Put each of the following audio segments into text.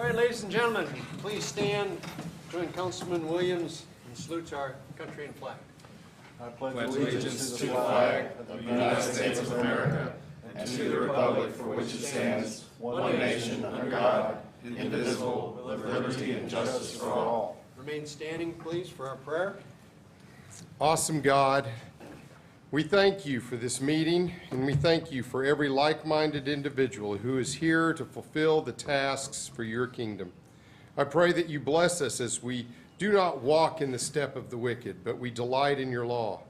All right, ladies and gentlemen, please stand, join Councilman Williams and salute to our country and flag. I pledge allegiance to the flag of the United States of America and to the republic for which it stands, one nation under God, indivisible, with liberty and justice for all. Remain standing, please, for our prayer. Awesome God, we thank you for this meeting, and we thank you for every like-minded individual who is here to fulfill the tasks for your kingdom. I pray that you bless us as we do not walk in the step of the wicked, but we delight in your law.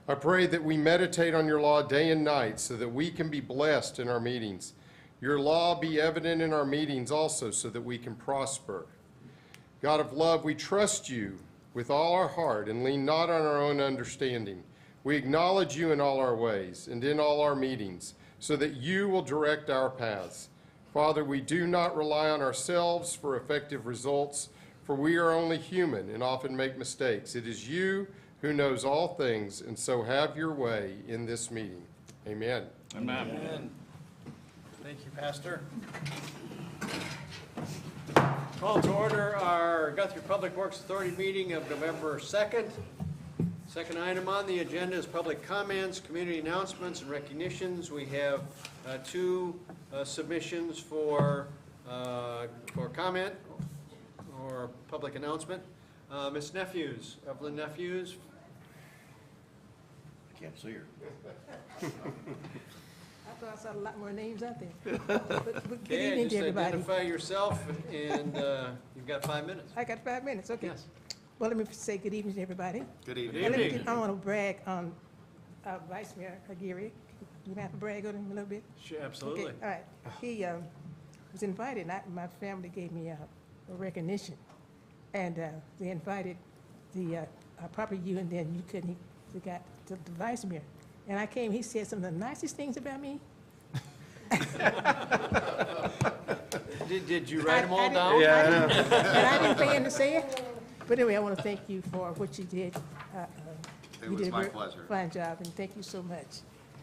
I pray that we meditate on your law day and night so that we can be blessed in our meetings. Your law be evident in our meetings also so that we can prosper. God of love, we trust you with all our heart and lean not on our own understanding. We acknowledge you in all our ways and in all our meetings so that you will direct our paths. Father, we do not rely on ourselves for effective results, for we are only human and often make mistakes. It is you who knows all things, and so have your way in this meeting. Amen. Amen. Amen. Thank you, Pastor. Call to order our Guthrie Public Works Authority meeting of November 2nd. Second item on the agenda is public comments, community announcements, and recognitions. We have two submissions for comment or public announcement. Ms. Nephews, Evelyn Nephews. I can't see her. I thought I saw a lot more names out there. But good Okay, evening to just everybody. identify yourself, and you've got 5 minutes. I got 5 minutes, okay. Yes. Well, let me say good evening to everybody. Good Good And evening. I want to brag on Vice Mayor Guthrie. You have to brag on him a little bit? Sure, absolutely. Okay, all right. He was invited, and my family gave me a recognition. And they invited probably you, and then you couldn't, he got the Vice Mayor. And I came, he said some of the nicest things about me. Did you write them all I down? didn't- and I didn't pay him to say it. But anyway, I want to thank you for what you did. It You was did a my very pleasure. fine job, and thank you so much.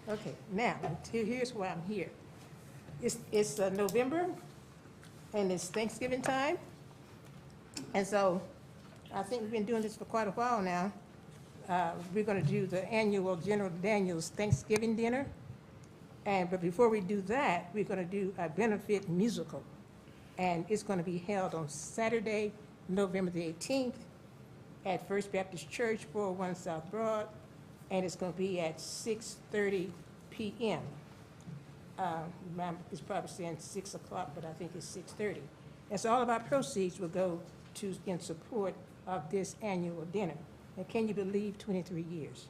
Okay, now, here's why I'm here. It's November, and it's Thanksgiving time. And so I think we've been doing this for quite a while now. We're going to do the annual General Daniels Thanksgiving dinner. But before we do that, we're going to do a benefit musical. And it's going to be held on Saturday, November the 18th at First Baptist Church, 401 South Broad, and it's going to be at 6:30 p.m. It's probably saying 6 o'clock, but I think it's 6:30. And so all of our proceeds will go in support of this annual dinner. And can you believe 23 years?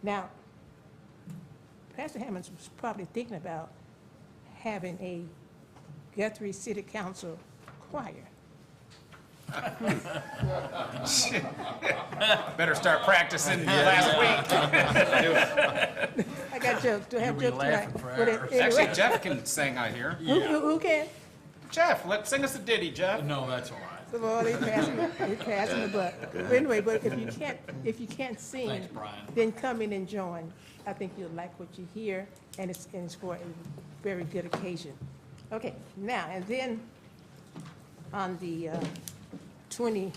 Now, Pastor Hammonds was probably thinking about having a Guthrie City Council choir. Better start practicing last week. I got jokes. Do I have jokes tonight? But anyway, Actually, Jeff can sing, I hear. who can? Jeff, sing us a ditty, Jeff. No, that's all right. Well, they passing the buck. But anyway, but if you can't sing, Thanks, Brian. then come in and join. I think you'll like what you hear, and it's for a very good occasion. Okay, now, and then on the 20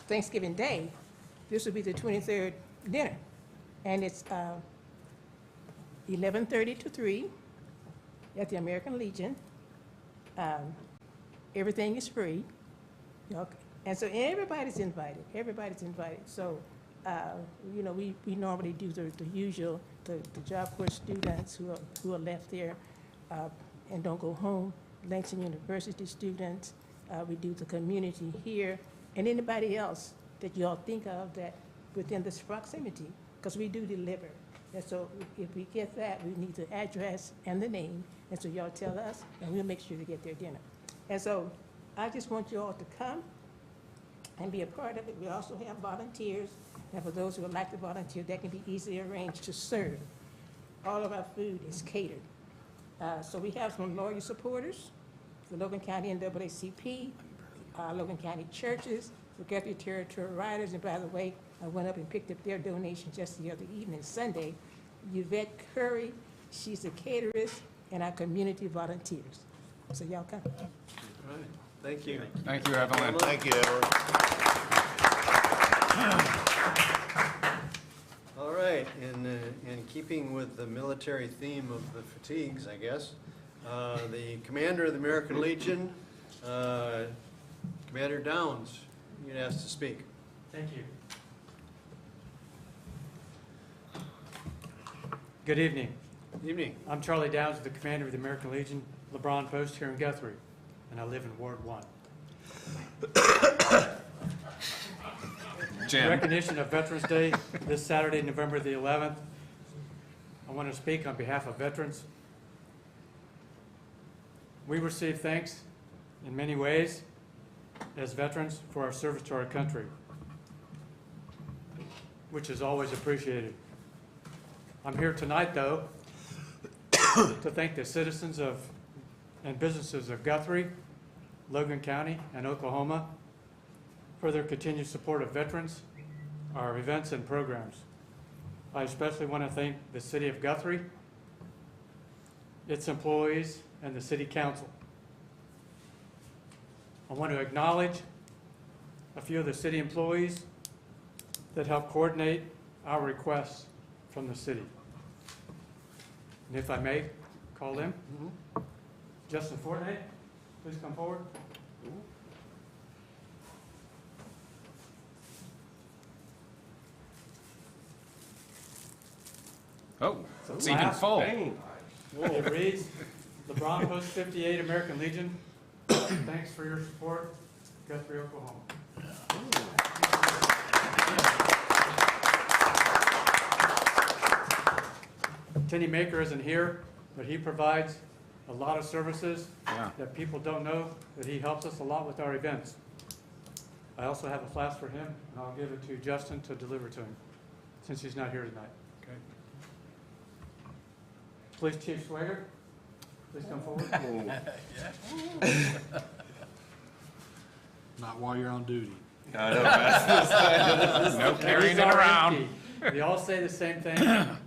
Thanksgiving Day, this will be the 23rd dinner. And it's 11:30 to 3 at the American Legion. Everything is free. And so everybody's invited. Everybody's invited. So, we normally do the usual, the Job Corps students who are left there and don't go home, Langston University students. We do the community here, and anybody else that you all think of that within this proximity, because we do deliver. And so if we get that, we need the address and the name, and so y'all tell us, and we'll make sure to get their dinner. And so I just want you all to come and be a part of it. We also have volunteers, and for those who would like to volunteer, that can be easily arranged to serve. All of our food is catered. So we have some loyal supporters, the Logan County NAACP, Logan County churches, the Guthrie Territory Riders, and by the way, I went up and picked up their donation just the other evening, Sunday. Yvette Curry, she's a caterist, and our community volunteers. So y'all come. All right, thank you. Thank you, Evelyn. Thank you, Edward. All right, in keeping with the military theme of the fatigues, I guess, the commander of the American Legion, Commander Downs, you'd asked to speak. Thank you. Good evening. Evening. I'm Charlie Downs, the commander of the American Legion LeBron Post here in Guthrie, and I live in Ward 1. In Jim. recognition of Veterans Day this Saturday, November the 11th, I want to speak on behalf of veterans. We receive thanks in many ways as veterans for our service to our country, which is always appreciated. I'm here tonight, though, to thank the citizens of and businesses of Guthrie, Logan County, and Oklahoma for their continued support of veterans, our events and programs. I especially want to thank the city of Guthrie, its employees, and the city council. I want to acknowledge a few of the city employees that help coordinate our requests from the city. And if I may, call them. Justin Fortnite, please come forward. Oh, it's even Last full. It reads, LeBron Post 58 American Legion, thanks for your support, Guthrie, Oklahoma. Tenny Maker isn't here, but he provides a lot of services Yeah. that people don't know, that he helps us a lot with our events. I also have a flask for him, and I'll give it to Justin to deliver to him, since he's not here tonight. Okay. Police Chief Swager, please come forward. Not while you're on duty. I know, man. No carrying These it are around. empty. They all say the same thing, but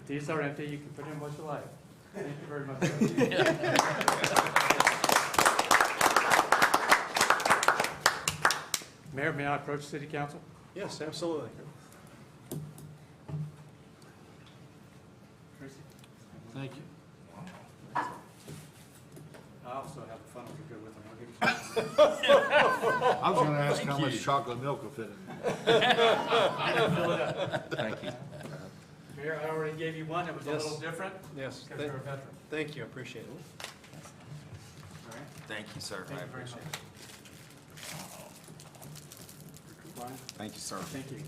these are empty. You can put in what you like. Thank you very much. Mayor, may I approach City Council? Yes, absolutely. Tracy? Thank you. I also have a funnel to go with them. I'll give you some. I was gonna ask how much chocolate milk will fit in. Fill it up. Thank you. Mayor, I already gave you one. It was a Yes. little different Yes, because you're a veteran. thank you, I appreciate it. All right? Thank you, sir. Thank I you very much. appreciate it. Brian, Thank you, sir. thank you.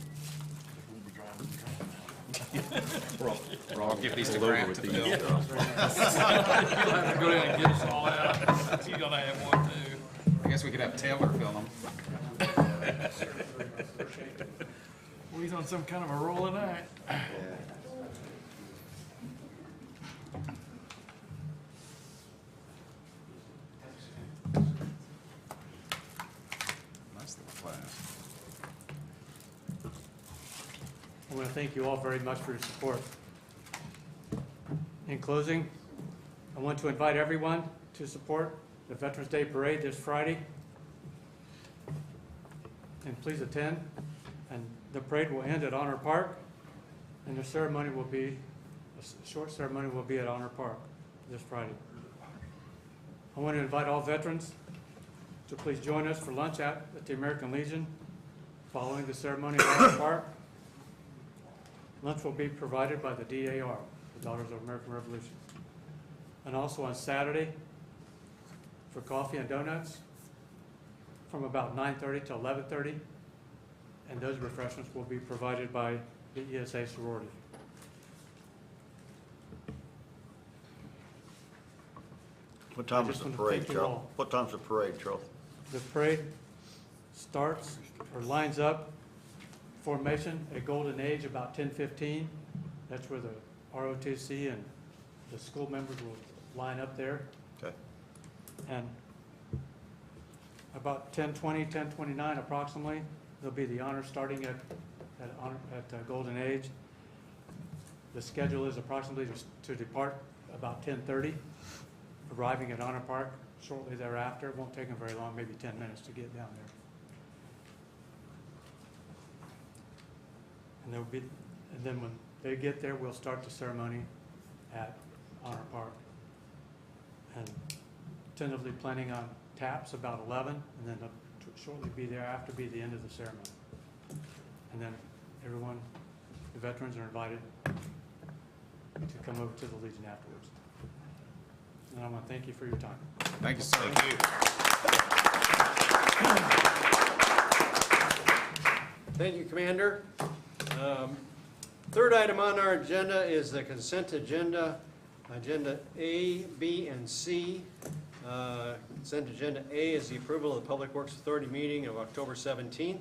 I'll give these to Grant to fill. Go ahead and get us all out. You're gonna have one too. I guess we could have Taylor fill them. Well, he's on some kind of a roll tonight. Nice little class. I want to thank you all very much for your support. In closing, I want to invite everyone to support the Veterans Day Parade this Friday. And please attend. And the parade will end at Honor Park, and the ceremony will be, a short ceremony will be at Honor Park this Friday. I want to invite all veterans to please join us for lunch at the American Legion following the ceremony at Honor Park. Lunch will be provided by the DAR, the Daughters of American Revolution. And also on Saturday, for coffee and donuts, from about 9:30 to 11:30. And those refreshments will be provided by the ESA sorority. What time I is just the want to parade, thank you Charles? all. What time's the parade, Charles? The parade starts or lines up formation at Golden Age about 10:15. That's where the ROTC and the school members will line up there. Okay. And about 10:20, 10:29 approximately, there'll be the honor starting at Golden Age. The schedule is approximately to depart about 10:30, arriving at Honor Park shortly thereafter. It won't take them very long, maybe 10 minutes to get down there. And then when they get there, we'll start the ceremony at Honor Park. And tentatively planning on taps about 11, and then they'll shortly be there after be the end of the ceremony. And then everyone, the veterans are invited to come over to the Legion afterwards. And I want to thank you for your time. Thank you, sir. Thank you, Commander. Third item on our agenda is the consent agenda, agenda A, B, and C. Consent agenda A is the approval of the Public Works Authority meeting of October 17th.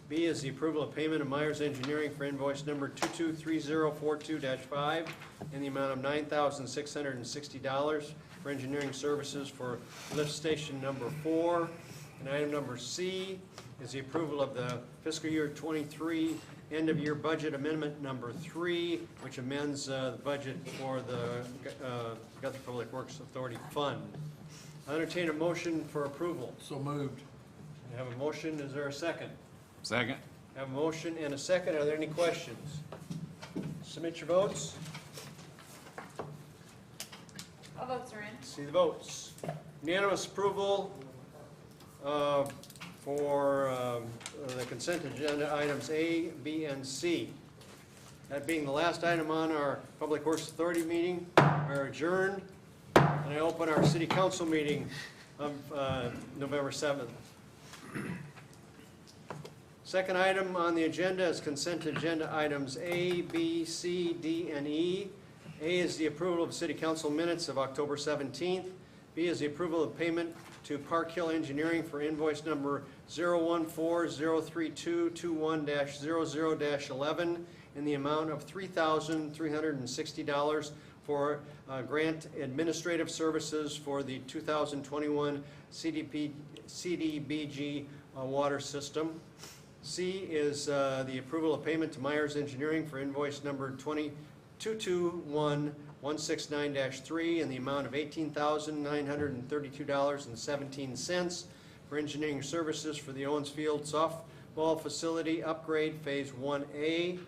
B is the approval of payment of Myers Engineering for invoice number 223042-5 in the amount of $9,660 for engineering services for lift station number 4. And item number C is the approval of the fiscal year 23 end of year budget amendment number 3, which amends the budget for the Guthrie Public Works Authority Fund. I entertain a motion for approval. So moved. I have a motion. Is there a second? Second. I have a motion and a second. Are there any questions? Submit your votes. All votes are in. See the votes. Unanimous approval for the consent agenda items A, B, and C. That being the last item on our Public Works Authority meeting, we're adjourned. And I open our City Council meeting of November 7th. Second item on the agenda is consent agenda items A, B, C, D, and E. A is the approval of City Council minutes of October 17th. B is the approval of payment to Park Hill Engineering for invoice number 014-03221-00-11 in the amount of $3,360 for grant administrative services for the 2021 CDBG water system. C is the approval of payment to Myers Engineering for invoice number 222169-3 in the amount of $18,932.17 for engineering services for the Owens Field softball facility upgrade phase 1A.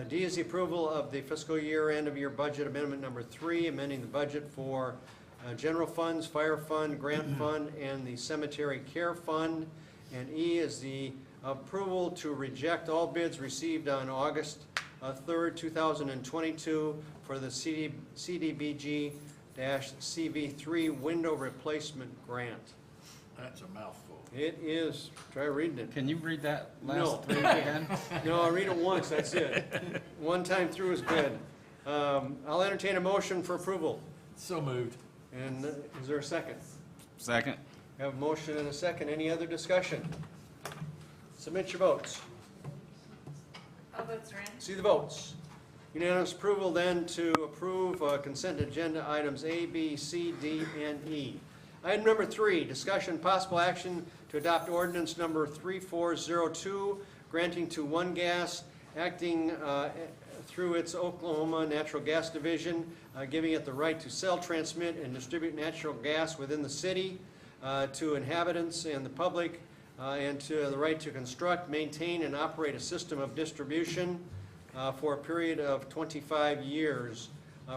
D is the approval of the fiscal year end of year budget amendment number 3, amending the budget for general funds, fire fund, grant fund, and the cemetery care fund. And E is the approval to reject all bids received on August 3rd, 2022 for the CDBG-CV3 window replacement grant. That's a mouthful. It is. Try reading it. Can you read that No. last three again? No, I'll read it once, that's it. One time through is good. I'll entertain a motion for approval. So moved. And is there a second? Second. I have a motion and a second. Any other discussion? Submit your votes. All votes are in. See the votes. Unanimous approval then to approve consent agenda items A, B, C, D, and E. Item number 3, discussion possible action to adopt ordinance number 3402, granting to One Gas, acting through its Oklahoma Natural Gas Division, giving it the right to sell, transmit, and distribute natural gas within the city to inhabitants and the public, and to the right to construct, maintain, and operate a system of distribution for a period of 25 years,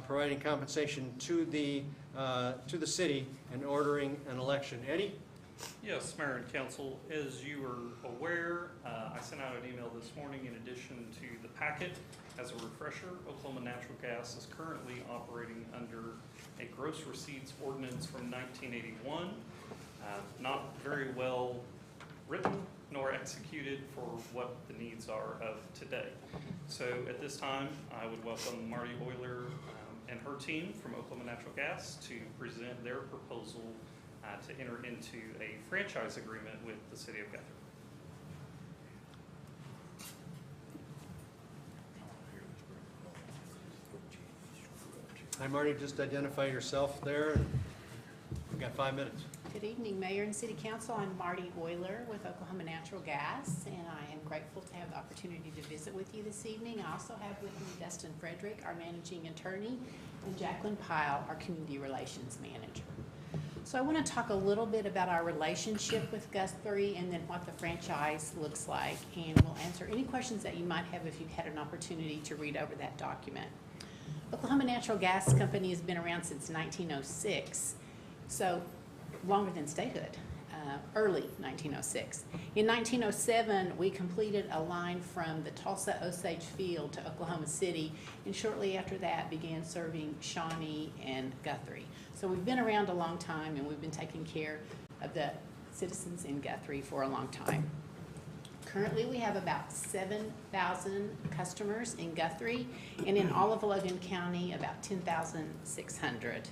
providing compensation to the city and ordering an election. Eddie? Yes, Mayor and Council, as you are aware, I sent out an email this morning in addition to the packet. As a refresher, Oklahoma Natural Gas is currently operating under a gross receipts ordinance from 1981. Not very well written nor executed for what the needs are of today. So at this time, I would welcome Marty Euler and her team from Oklahoma Natural Gas to present their proposal to enter into a franchise agreement with the city of Guthrie. Hi, Marty. Just identify yourself there. We've got 5 minutes. Good evening, Mayor and City Council. I'm Marty Euler with Oklahoma Natural Gas, and I am grateful to have the opportunity to visit with you this evening. I also have with me Dustin Frederick, our managing attorney, and Jacqueline Pyle, our community relations manager. So I want to talk a little bit about our relationship with Guthrie and then what the franchise looks like. And we'll answer any questions that you might have if you've had an opportunity to read over that document. Oklahoma Natural Gas Company has been around since 1906, so longer than statehood, early 1906. In 1907, we completed a line from the Tulsa Osage Field to Oklahoma City, and shortly after that began serving Shawnee and Guthrie. So we've been around a long time, and we've been taking care of the citizens in Guthrie for a long time. Currently, we have about 7,000 customers in Guthrie, and in all of Logan County, about 10,600.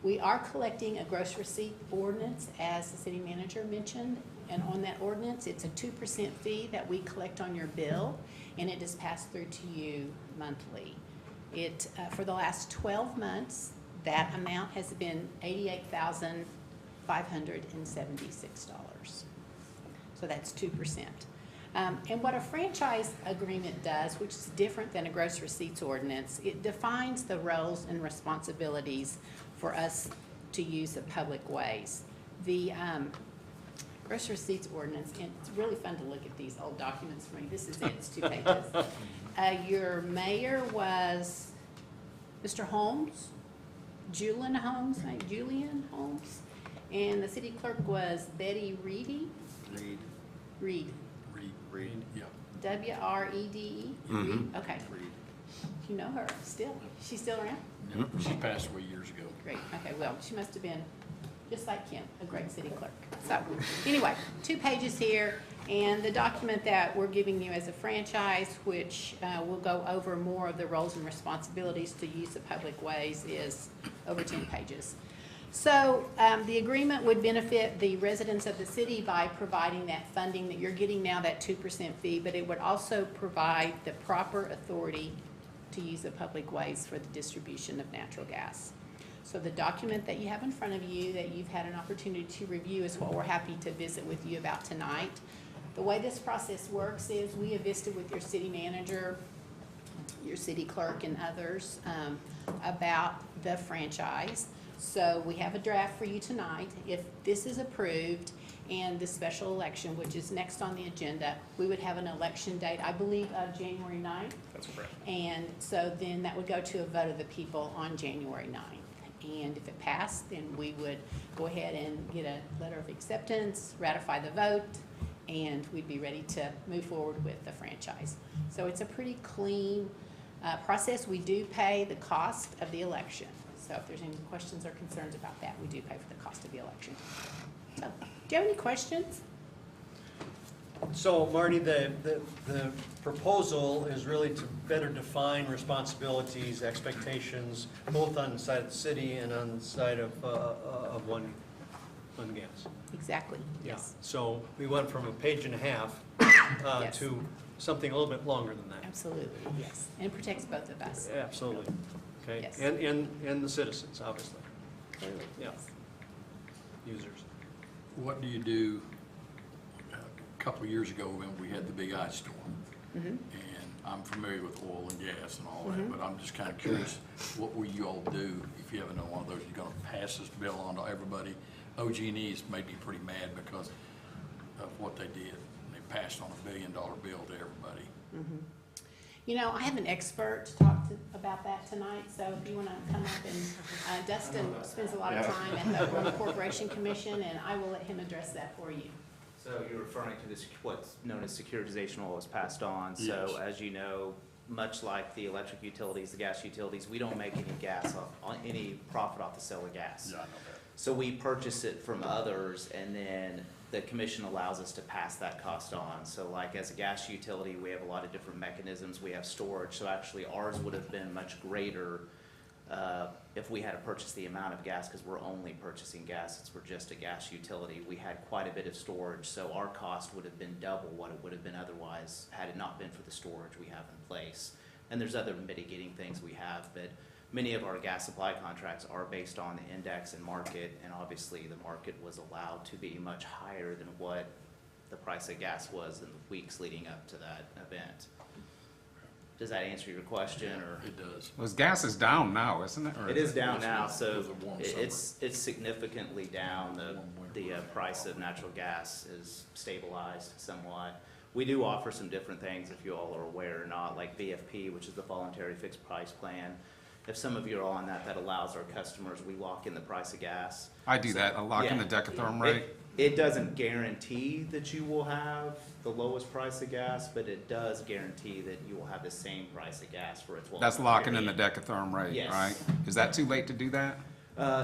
We are collecting a gross receipt ordinance, as the city manager mentioned, and on that ordinance, it's a 2% fee that we collect on your bill, and it is passed through to you monthly. For the last 12 months, that amount has been $88,576. So that's 2%. And what a franchise agreement does, which is different than a gross receipts ordinance, it defines the roles and responsibilities for us to use the public ways. The gross receipts ordinance, and it's really fun to look at these old documents for me. This is it, it's 2 pages. Your mayor was Mr. Holmes, Julian Holmes, and the city clerk was Betty Reedy. Reed. Yeah. W-R-E-D-E? Mhm. Okay. You know her still? She's still around? Yep, she passed away years ago. Great, okay, well, she must have been, just like Kim, a great city clerk. So, anyway, 2 pages here, and the document that we're giving you as a franchise, which will go over more of the roles and responsibilities to use the public ways, is over 10 pages. So the agreement would benefit the residents of the city by providing that funding that you're getting now, that 2% fee, but it would also provide the proper authority to use the public ways for the distribution of natural gas. So the document that you have in front of you that you've had an opportunity to review is what we're happy to visit with you about tonight. The way this process works is we have visited with your city manager, your city clerk, and others about the franchise. So we have a draft for you tonight. If this is approved and the special election, which is next on the agenda, we would have an election date, I believe, of January 9th. That's correct. And so then that would go to a vote of the people on January 9th. And if it passed, then we would go ahead and get a letter of acceptance, ratify the vote, and we'd be ready to move forward with the franchise. So it's a pretty clean process. We do pay the cost of the election. So if there's any questions or concerns about that, we do pay for the cost of the election. So, do you have any questions? So, Marty, the proposal is really to better define responsibilities, expectations, both on the side of the city and on the side of one gas. Exactly, yes. So we went from a page and a half Yes. to something a little bit longer than that. Absolutely, yes. And it protects both of us. Absolutely. Okay. Yes. And the citizens, obviously, Clearly, Yeah. yes. users. What do you do? A couple of years ago, when we had the big ice storm, and I'm familiar with oil and gas and all that, but I'm just kind of curious, what will you all do if you have another one of those? You're going to pass this bill on to everybody? OG&E's made me pretty mad because of what they did. They passed on $1 billion bill to everybody. You know, I have an expert to talk about that tonight, so if you want to come up and, Dustin spends a lot of time at the Oklahoma Corporation Commission, and I will let him address that for you. So you're referring to this, what's known as securitization law was passed on. So Yes. as you know, much like the electric utilities, the gas utilities, we don't make any any profit off the sale of gas. Yeah, I know that. So we purchase it from others, and then the commission allows us to pass that cost on. So like as a gas utility, we have a lot of different mechanisms. We have storage, so actually ours would have been much greater if we had to purchase the amount of gas, because we're only purchasing gas since we're just a gas utility. We had quite a bit of storage, so our cost would have been double what it would have been otherwise had it not been for the storage we have in place. And there's other mitigating things we have, but many of our gas supply contracts are based on the index and market, and obviously the market was allowed to be much higher than what the price of gas was in the weeks leading up to that event. Does that answer your question, or? It does. Well, gas is down now, isn't it? Or It is down now, so It was a warm it's significantly down. The price of natural gas is stabilized somewhat. We do offer some different things, if you all are aware or not, like VFP, which is the voluntary fixed price plan. If some of you are on that, that allows our customers, we lock in the price of gas. I do that. I lock in the Yeah. decatherm rate. It doesn't guarantee that you will have the lowest price of gas, but it does guarantee that you will have the same price of gas for a 12-month That's locking in the period. decatherm rate, Yes. right? Is that too late to do that?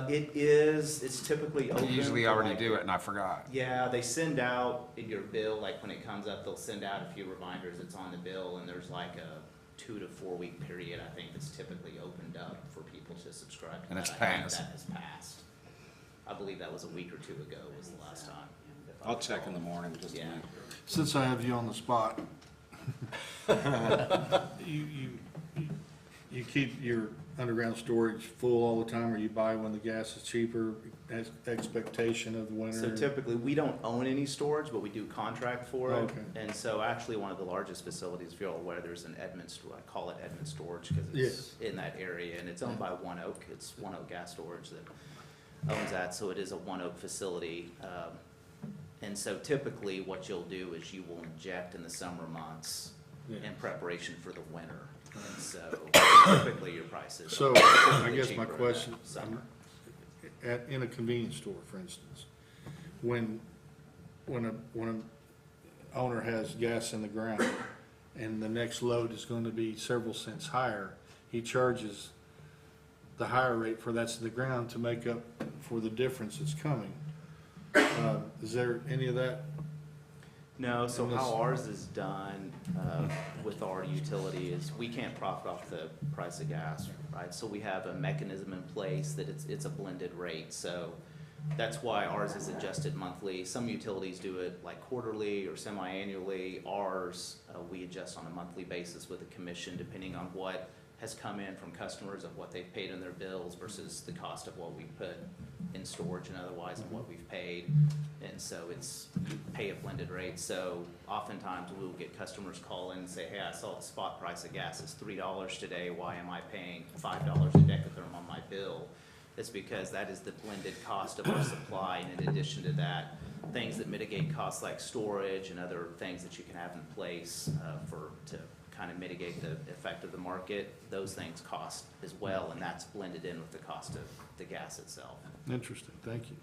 It's typically I open. usually for already like- do it and I forgot. Yeah, they send out in your bill, like when it comes up, they'll send out a few reminders it's on the bill, and there's like a 2 to 4 week period, I think, that's typically opened up for people to subscribe to And that. it's I think passed. that has passed. I believe that was a week or 2 ago was the last time. if I I'll check in the recall. morning just to Yeah. make. Since I have you on the spot, you keep your underground storage full all the time, or you buy when the gas is cheaper, as expectation of the winter? So typically, we don't own any storage, but we do contract for it. Okay. And so actually, one of the largest facilities, if you're all aware, there's an Edmond, I call it Edmond Storage because it's in that area, and it's owned by One Oak. It's One Oak Gas Storage that owns that, so it is a One Oak facility. And so typically, what you'll do is you will inject in the summer months Yeah. in preparation for the winter. And so typically, your prices. So, are I typically guess my cheaper in the question, Summer. in a convenience store, for instance, when a owner has gas in the ground and the next load is going to be several cents higher, he charges the higher rate for that's in the ground to make up for the difference that's coming. Is there any of that? No, so Unless- how ours is done with our utility is we can't profit off the price of gas, right? So we have a mechanism in place that it's a blended rate. So that's why ours is adjusted monthly. Some utilities do it like quarterly or semi-annually. Ours, we adjust on a monthly basis with a commission depending on what has come in from customers of what they've paid in their bills versus the cost of what we put in storage and otherwise and what we've paid. And so it's, you pay a blended rate. So oftentimes we'll get customers call in and say, hey, I saw the spot price of gas is $3 today. Why am I paying $5 a decatherm on my bill? It's because that is the blended cost of our supply. And in addition to that, things that mitigate costs like storage and other things that you can have in place to kind of mitigate the effect of the market, those things cost as well, and that's blended in with the cost of the gas itself. Interesting, thank you.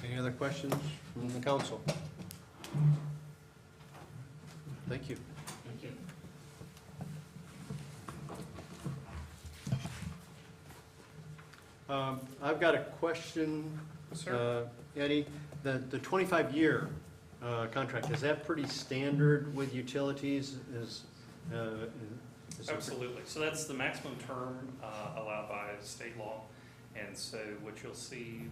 Any other questions from the council? Thank you. Thank you. I've got a question, Eddie. The 25-year contract, is that pretty standard with utilities? Is it- Absolutely. So that's the maximum term allowed by state law. And so what you'll see,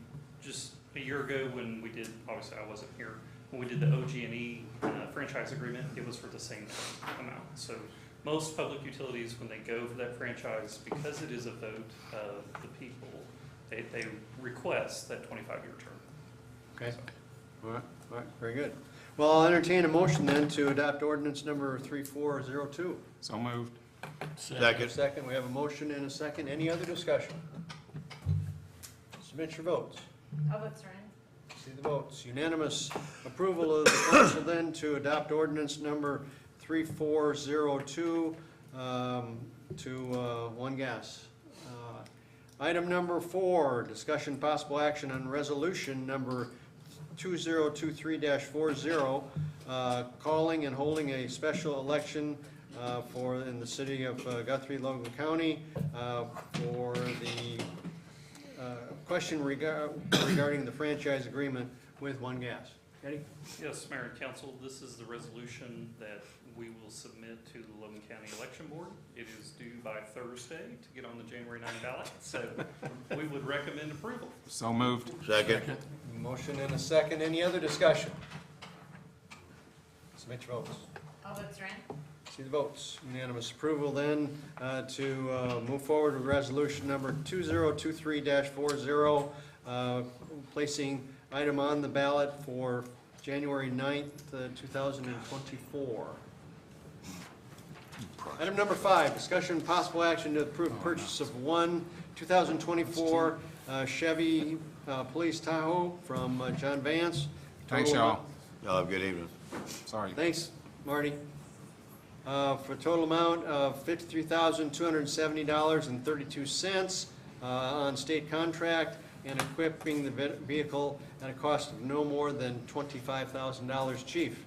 just a year ago when we did, obviously I wasn't here, when we did the OG&E franchise agreement, it was for the same amount. So most public utilities, when they go for that franchise, because it is a vote of the people, they request that 25-year term. Okay. All right, very good. Well, I'll entertain a motion then to adopt ordinance number 3402. So moved. Second, we have a motion and a second. Any other discussion? Submit your votes. All votes are in. See the votes. Unanimous approval of the council then to adopt ordinance number 3402 to one gas. Item number 4, discussion possible action on resolution number 2023-40, calling and holding a special election in the city of Guthrie, Logan County, for the question regarding the franchise agreement with One Gas. Eddie? Yes, Mayor and Council, this is the resolution that we will submit to the Logan County Election Board. It is due by Thursday to get on the January 9 ballot, so we would recommend approval. So moved. Second. Motion and a second. Any other discussion? Submit your votes. All votes are in. See the votes. Unanimous approval then to move forward with resolution number 2023-40, placing item on the ballot for January 9th, 2024. Item number 5, discussion and possible action to approve purchase of one 2024 Chevy Police Tahoe from John Vance. Thanks, Total y'all. Y'all have a good evening. Sorry. Thanks, Marty. For a total amount of $53,270.32 on state contract, and equipping the vehicle at a cost of no more than $25,000. Chief?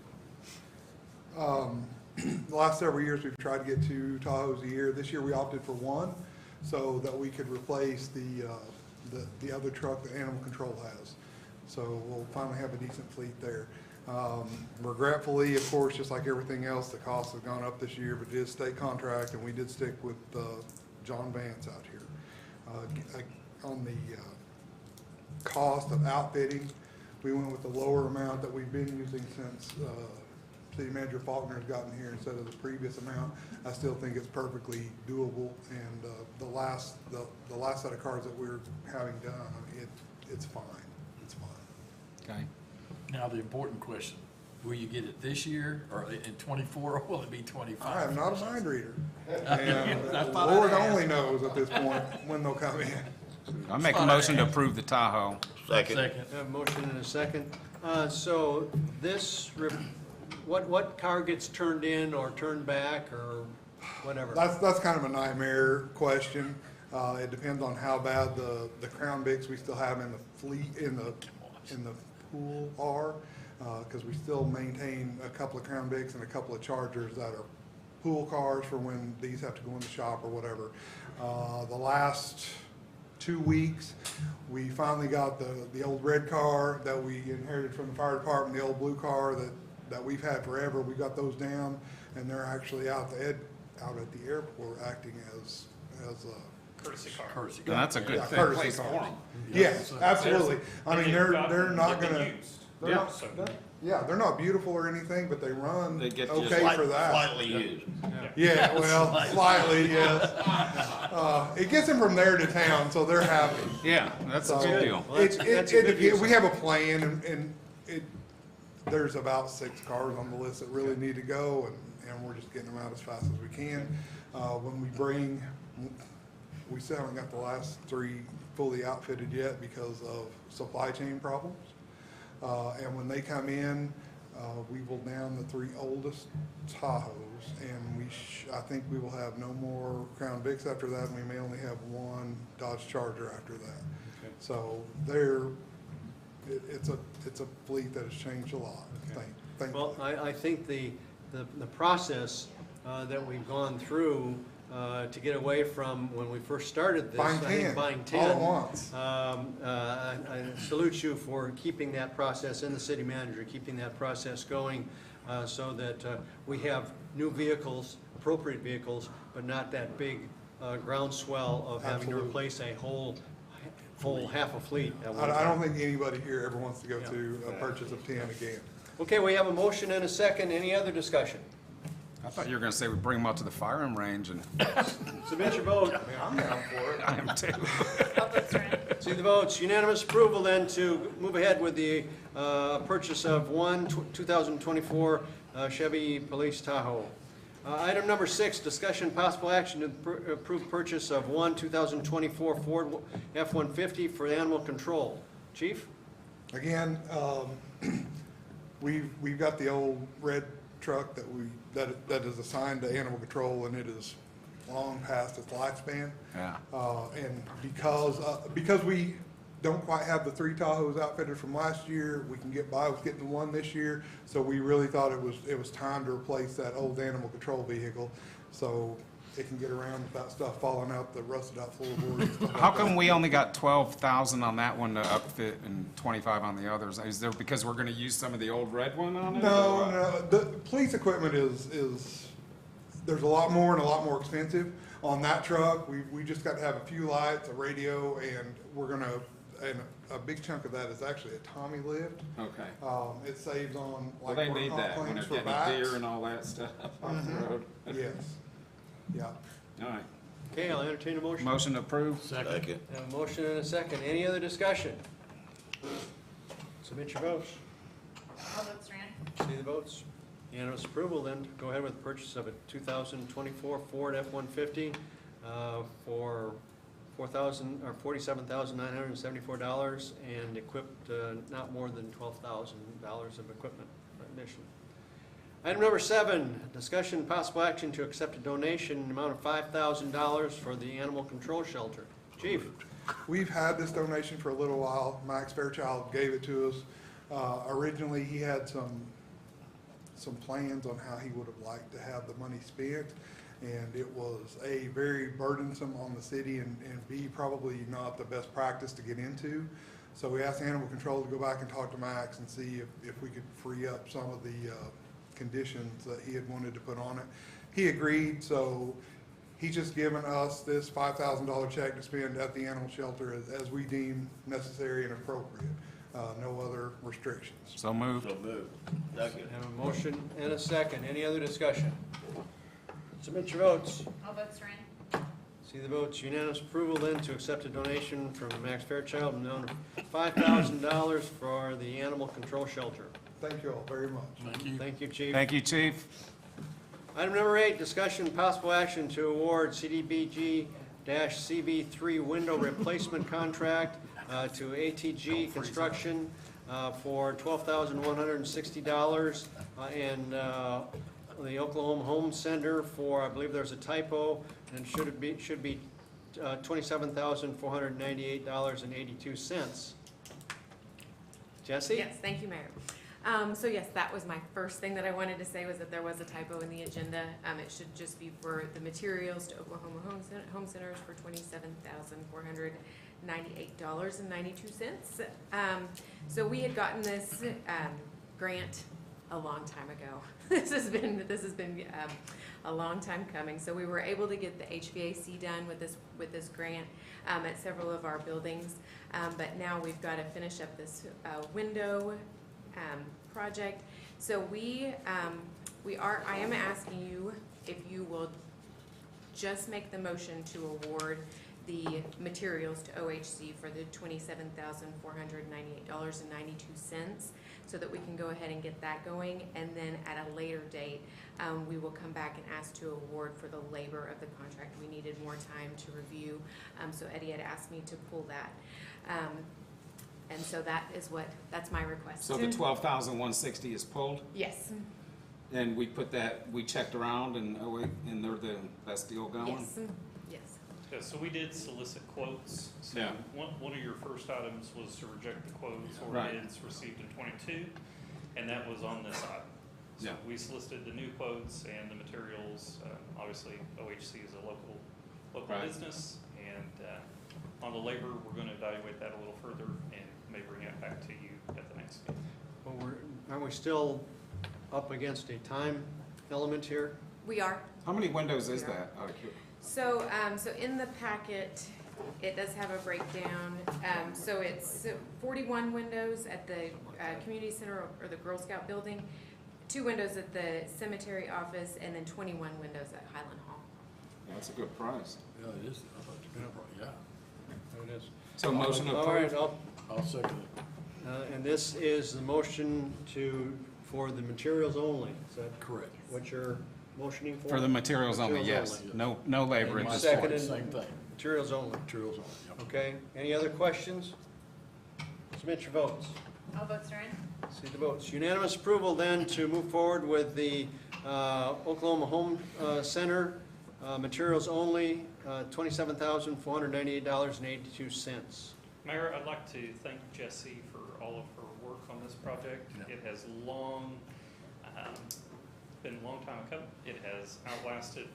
The last several years, we've tried to get 2 Tahoes a year. This year, we opted for one so that we could replace the other truck that Animal Control has. So we'll finally have a decent fleet there. Regretfully, of course, just like everything else, the costs have gone up this year, but it is state contract, and we did stick with John Vance out here. On the cost of outfitting, we went with the lower amount that we've been using since City Manager Faulkner's gotten here instead of the previous amount. I still think it's perfectly doable, and the last set of cars that we're having done, I mean, it's fine. It's fine. Okay. Now, the important question, will you get it this year, or in '24, or will it be '25? I am not a mind reader, and That's what Lord I'd only knows at this point when they'll come in. I make a motion to approve the Tahoe. Second. I have a motion and a second. So this, what car gets turned in or turned back or whatever? That's kind of a nightmare question. It depends on how bad the Crown Vics we still have in the fleet, in the pool are, because we still maintain a couple of Crown Vics and a couple of Chargers that are pool cars for when these have to go in the shop or whatever. The last 2 weeks, we finally got the old red car that we inherited from the fire department, the old blue car that we've had forever. We got those down, and they're actually out at the airport acting as Courtesy car. Courtesy. And that's a good thing. courtesy Place cars. for 'em. Yes, absolutely. I mean, they're not They've gonna. been used. They're not, they're not beautiful or anything, but they run They get okay for that. Slightly used. Yeah, well, slightly, yes. It gets them from there to town, so they're happy. Yeah, that's a So, good deal. Well, that's a good use. We have a plan, and there's about 6 cars on the list that really need to go, and we're just getting them out as fast as we can. When we still haven't got the last 3 fully outfitted yet because of supply chain problems. And when they come in, we will down the 3 oldest Tahoes, and I think we will have no more Crown Vics after that, and we may only have 1 Dodge Charger after that. Okay. So it's a fleet that has changed a lot, thankfully. Well, I think the process that we've gone through to get away from when we first started this. Buying I think 10, buying all 10. at once. I salute you for keeping that process, and the city manager, keeping that process going so that we have new vehicles, appropriate vehicles, but not that big groundswell of having to Absolutely. replace a whole half a fleet at one I don't time. think anybody here ever wants to go to a purchase of 10 again. Okay, we have a motion and a second. Any other discussion? I thought you were gonna say we bring them out to the firing range and Submit your vote. I'm down for it. I am too. Public Trent. See the votes. Unanimous approval then to move ahead with the purchase of one 2024 Chevy Police Tahoe. Item number 6, discussion possible action to approve purchase of one 2024 Ford F-150 for animal control. Chief? Again, we've got the old red truck that is assigned to animal control, and it is long past its lifespan. Yeah. And because we don't quite have the 3 Tahoes outfitted from last year, we can get by with getting one this year. So we really thought it was time to replace that old animal control vehicle, so it can get around without stuff falling out the rusted out floorboards and stuff like How come that. we only got 12,000 on that one to upfit and 25 on the others? Is there, because we're gonna use some of the old red one on it? No, the police equipment is, there's a lot more and a lot more expensive. On that truck, we just got to have a few lights, a radio, and and a big chunk of that is actually a Tommy lift. Okay. It saves on Well, like they work need comp that when claims they're for getting deer backs. and all that stuff off the road. Yes, yeah. All right. Okay, I'll entertain a motion. Motion approved. Second. Have a motion and a second. Any other discussion? Submit your votes. Public Trent. See the votes. Unanimous approval, then go ahead with the purchase of a 2024 Ford F-150 for $47,974 and equipped not more than $12,000 of equipment addition. Item number 7, discussion and possible action to accept a donation in the amount of $5,000 for the animal control shelter. Chief? We've had this donation for a little while. Max Fairchild gave it to us. Originally, he had some plans on how he would have liked to have the money spent, and it was A, very burdensome on the city, and B, probably not the best practice to get into. So we asked Animal Control to go back and talk to Max and see if we could free up some of the conditions that he had wanted to put on it. He agreed, so he's just given us this $5,000 check to spend at the animal shelter as we deem necessary and appropriate. No other restrictions. So moved. Second. Have a motion and a second. Any other discussion? Submit your votes. All votes are in. See the votes. Unanimous approval then to accept a donation from Max Fairchild in the amount of $5,000 for the animal control shelter. Thank you all very much. Thank you. Thank you, Chief. Thank you, Chief. Item number 8, discussion and possible action to award CDBG-CB3 window replacement contract to ATG Construction for $12,160 and the Oklahoma Home Center for, I believe there's a typo, and should be $27,498.82. Jesse? Yes, thank you, Mayor. So yes, that was my first thing that I wanted to say, was that there was a typo in the agenda. It should just be for the materials to Oklahoma Home Centers for $27,498.92. So we had gotten this grant a long time ago. This has been a long time coming. So we were able to get the HVAC done with this grant at several of our buildings, but now we've got to finish up this window project. So I am asking you if you will just make the motion to award the materials to OHC for the $27,498.92, so that we can go ahead and get that going, and then at a later date, we will come back and ask to award for the labor of the contract. We needed more time to review, so Eddie had asked me to pull that. And so that's my request. So the $12,160 is pulled, Yes, and we checked around, and they're the best deal going? yes, yes. Yeah, so we did solicit quotes. So Yeah. one of your first items was to reject the quotes or Right. bids received in '22, and that was on this item. So Yeah. we solicited the new quotes and the materials. Obviously, OHC is a local Right. business, and on the labor, we're going to evaluate that a little further and may bring it back to you at the next meeting. Well, aren't we still up against a time element here? We are. How many windows is that? So, so in the packet, it does have a breakdown. So it's 41 windows at the community center or the Girl Scout building, 2 windows at the cemetery office, and then 21 windows at Highland Hall. That's a good price. Yeah, it is. I thought you could have, yeah. There it is. So motion All right, approved. I'll second it. And this is the motion for the materials only. Is that Correct. what you're motioning for? For the materials only, yes. Materials No labor at And this seconded. point. Same thing. Materials only. Materials only, yep. Okay, any other questions? Submit your votes. All votes are in. See the votes. Unanimous approval then to move forward with the Oklahoma Home Center, materials only, $27,498.82. Mayor, I'd like to thank Jessie for all of her work on this project. Yeah. It has been a long time coming. It has outlasted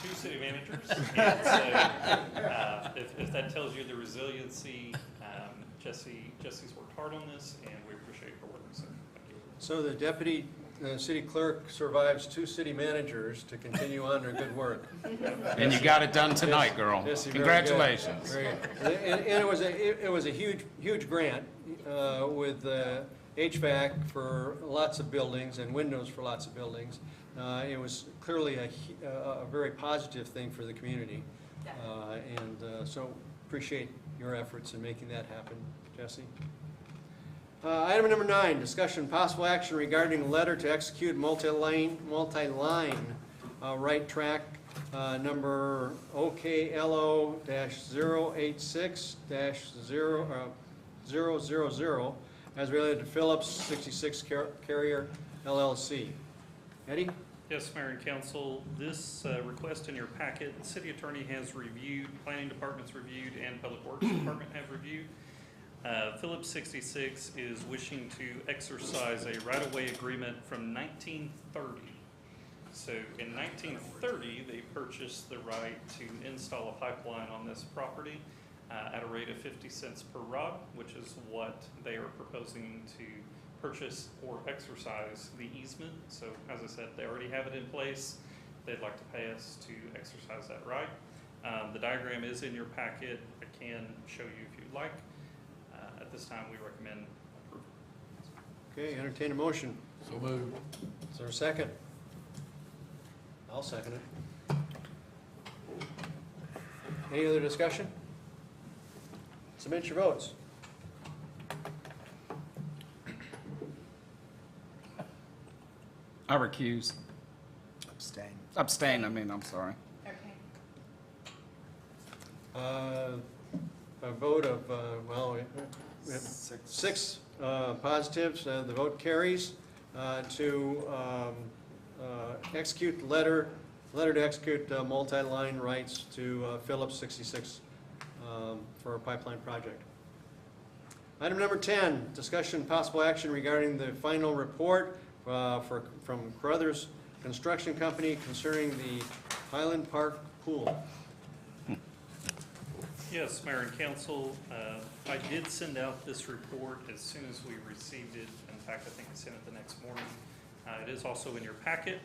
2 city managers. And so, if that tells you the resiliency, Jessie's worked hard on this, and we appreciate her work. So, thank you. So the deputy city clerk survives 2 city managers to continue on their good work. And you got it done tonight, girl. Jesse, very good. Congratulations. Very good. And it was a huge grant with HVAC for lots of buildings and windows for lots of buildings. It was clearly a very positive thing for the community. So appreciate your efforts in making that happen, Jesse. Item number 9, discussion possible action regarding a letter to execute multi-line right track number OKLO-086-000 as related to Phillips 66 Carrier LLC. Eddie? Yes, Mayor and Council, this request in your packet, the city attorney has reviewed, planning department's reviewed, and public works department have reviewed. Phillips 66 is wishing to exercise a right-of-way agreement from 1930. So in 1930, they purchased the right to install a pipeline on this property at a rate of 50 cents per rod, which is what they are proposing to purchase or exercise the easement. So as I said, they already have it in place. They'd like to pay us to exercise that right. The diagram is in your packet. I can show you if you'd like. At this time, we recommend approval. Okay, entertain a motion. So moved. Is there a second? I'll second it. Any other discussion? Submit your votes. I recuse. Abstain, I'm sorry. Okay. A vote of, we have six positives, the vote carries to execute letter to execute multi-line rights to Phillips 66 for a pipeline project. Item number 10, discussion possible action regarding the final report from Carruthers Construction Company concerning the Highland Park pool. Yes, Mayor and Council, I did send out this report as soon as we received it. In fact, I think I sent it the next morning. It is also in your packet.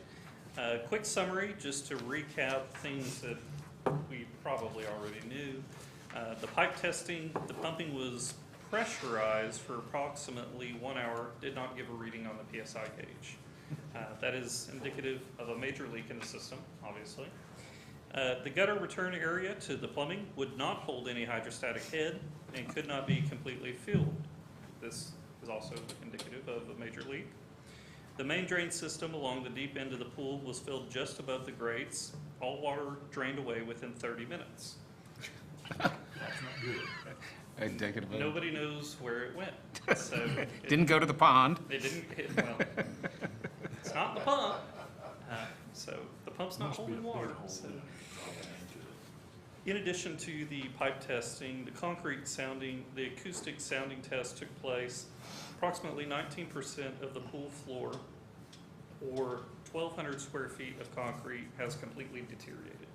Quick summary, just to recap things that we probably already knew. The pipe testing, the pumping was pressurized for approximately 1 hour, did not give a reading on the PSI gauge. That is indicative of a major leak in the system, obviously. The gutter return area to the plumbing would not hold any hydrostatic head and could not be completely filled. This is also indicative of a major leak. The main drain system along the deep end of the pool was filled just above the grates. All water drained away within 30 minutes. Indicative. Nobody knows where it went. So Didn't go to the pond. It didn't hit, well, it's not the pump. So the pump's not holding water. So. In addition to the pipe testing, the concrete sounding, the acoustic sounding test took place. Approximately 19% of the pool floor, or 1,200 square feet of concrete, has completely deteriorated.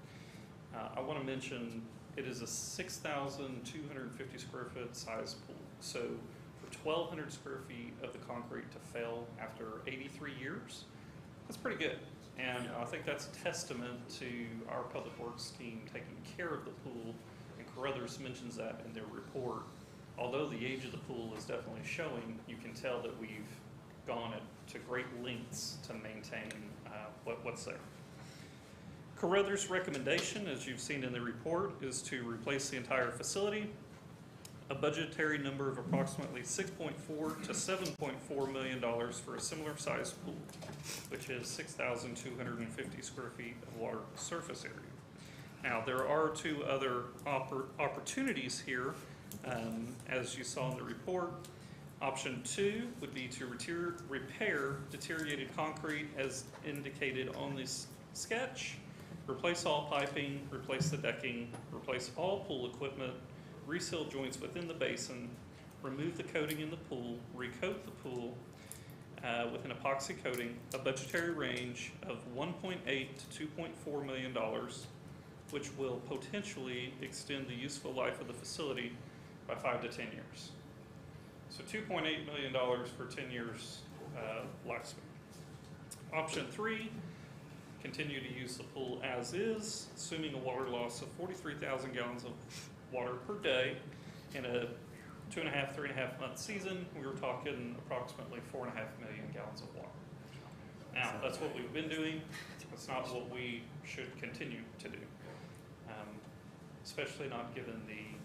I want to mention it is a 6,250 square foot size pool. So for 1,200 square feet of the concrete to fail after 83 years, that's pretty good. And I think that's a testament to our public works team taking care of the pool, and Carruthers mentions that in their report. Although the age of the pool is definitely showing, you can tell that we've gone to great lengths to maintain what's there. Carruthers' recommendation, as you've seen in the report, is to replace the entire facility. A budgetary number of approximately $6.4 to $7.4 million for a similar sized pool, which is 6,250 square feet of water surface area. Now, there are two other opportunities here, as you saw in the report. Option 2 would be to repair deteriorated concrete as indicated on this sketch, replace all piping, replace the decking, replace all pool equipment, reseal joints within the basin, remove the coating in the pool, recoat the pool with an epoxy coating, a budgetary range of $1.8 to $2.4 million, which will potentially extend the useful life of the facility by 5 to 10 years. So $2.8 million for 10 years lifespan. Option 3, continue to use the pool as is, assuming a water loss of 43,000 gallons of water per day. In a 2.5, 3.5 month season, we were talking approximately 4.5 million gallons of water. Now, that's what we've been doing. That's not what we should continue to do, especially not given the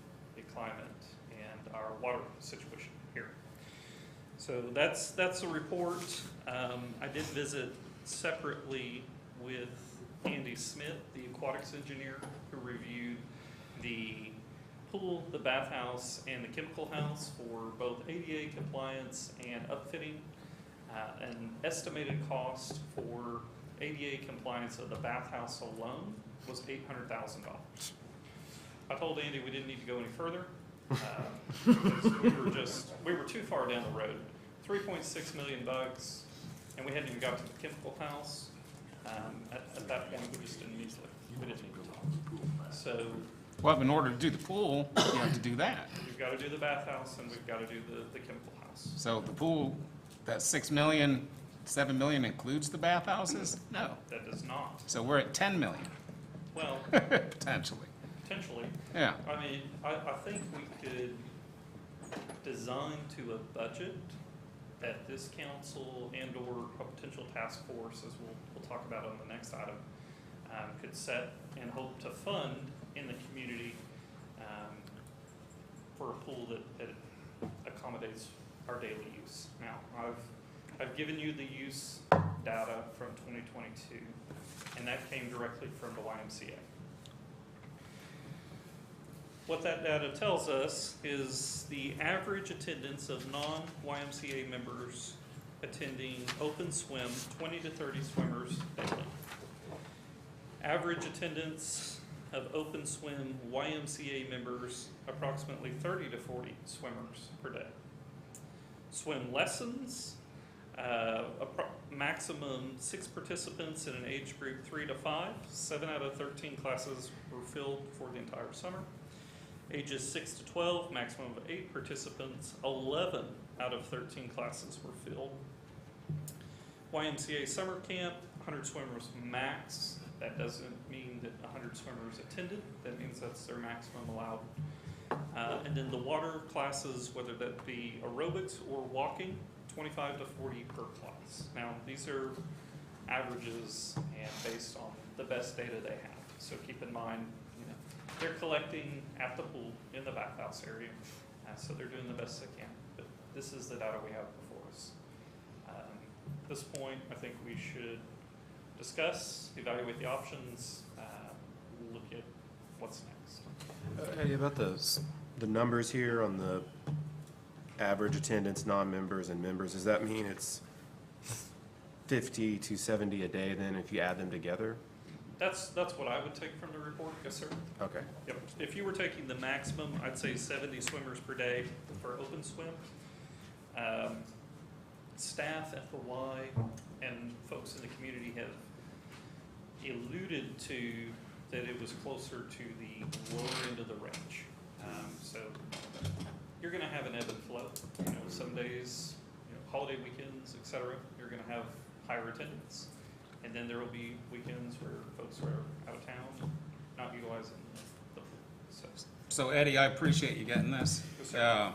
climate and our water situation here. So that's a report. I did visit separately with Andy Smith, the aquatics engineer, who reviewed the pool, the bathhouse, and the chemical house for both ADA compliance and upfitting. An estimated cost for ADA compliance of the bathhouse alone was $800,000. I told Andy we didn't need to go any further. Because we were too far down the road. $3.6 million, and we hadn't even got to the chemical house. At that point, we just didn't need to talk. So Well, in order to do the pool, you have to do that. we've got to do the bathhouse and we've got to do the chemical house. So the pool, that 6 million, 7 million includes the bathhouses? No. That does not. So we're at 10 million, Well, potentially. potentially. Yeah. I mean, I think we could design to a budget that this council and/or a potential task force, as we'll talk about on the next item, could set and hope to fund in the community for a pool that accommodates our daily use. Now, I've given you the use data from 2022, and that came directly from the YMCA. What that data tells us is the average attendance of non-YMCA members attending open swim, 20 to 30 swimmers daily. Average attendance of open swim YMCA members, approximately 30 to 40 swimmers per day. Swim lessons, maximum 6 participants in an age group 3 to 5. 7 out of 13 classes were filled for the entire summer. Ages 6 to 12, maximum of 8 participants. 11 out of 13 classes were filled. YMCA summer camp, 100 swimmers max. That doesn't mean that 100 swimmers attended. That means that's their maximum allowed. And then the water classes, whether that be aerobics or walking, 25 to 40 per class. Now, these are averages and based on the best data they have. So keep in mind, they're collecting at the pool in the bathhouse area, so they're doing the best they can. But this is the data we have before us. At this point, I think we should discuss, evaluate the options, look at what's next. Eddie, about the numbers here on the average attendance, non-members and members, does that mean it's 50 to 70 a day then if you add them together? That's what I would take from the report, yes, sir. Okay. Yep. If you were taking the maximum, I'd say 70 swimmers per day for open swim. Staff at the Y and folks in the community have alluded to that it was closer to the lower end of the range. So you're going to have an ebb and flow. Some days, holiday weekends, et cetera, you're going to have higher attendance. And then there will be weekends where folks are out of town, not utilizing the pool. So Eddie, I appreciate you getting this. Yes, sir.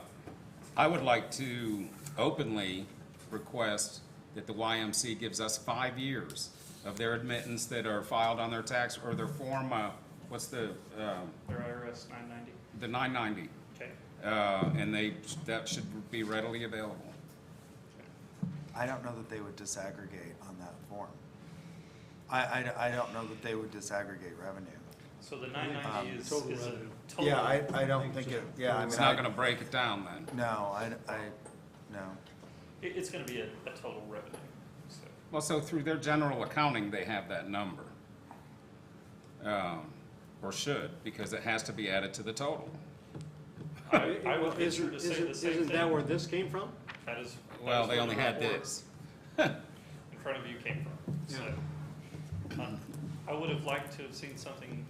I would like to openly request that the YMC gives us 5 years of their admittance that are filed on their tax or their form, what's the? Their IRS 990. The 990. Okay. And that should be readily available. I don't know that they would disaggregate on that form. I don't know that they would disaggregate revenue. So the 990 is a total. Yeah, I don't think it, yeah, I mean. It's not gonna break it down then. No, no. It's gonna be a total revenue, so. Well, so through their general accounting, they have that number. Or should, because it has to be added to the total. I would venture to say the same thing. Isn't that where this came from? That is. Well, they where only the had report this. in front of you came from, so. I would have liked to have seen something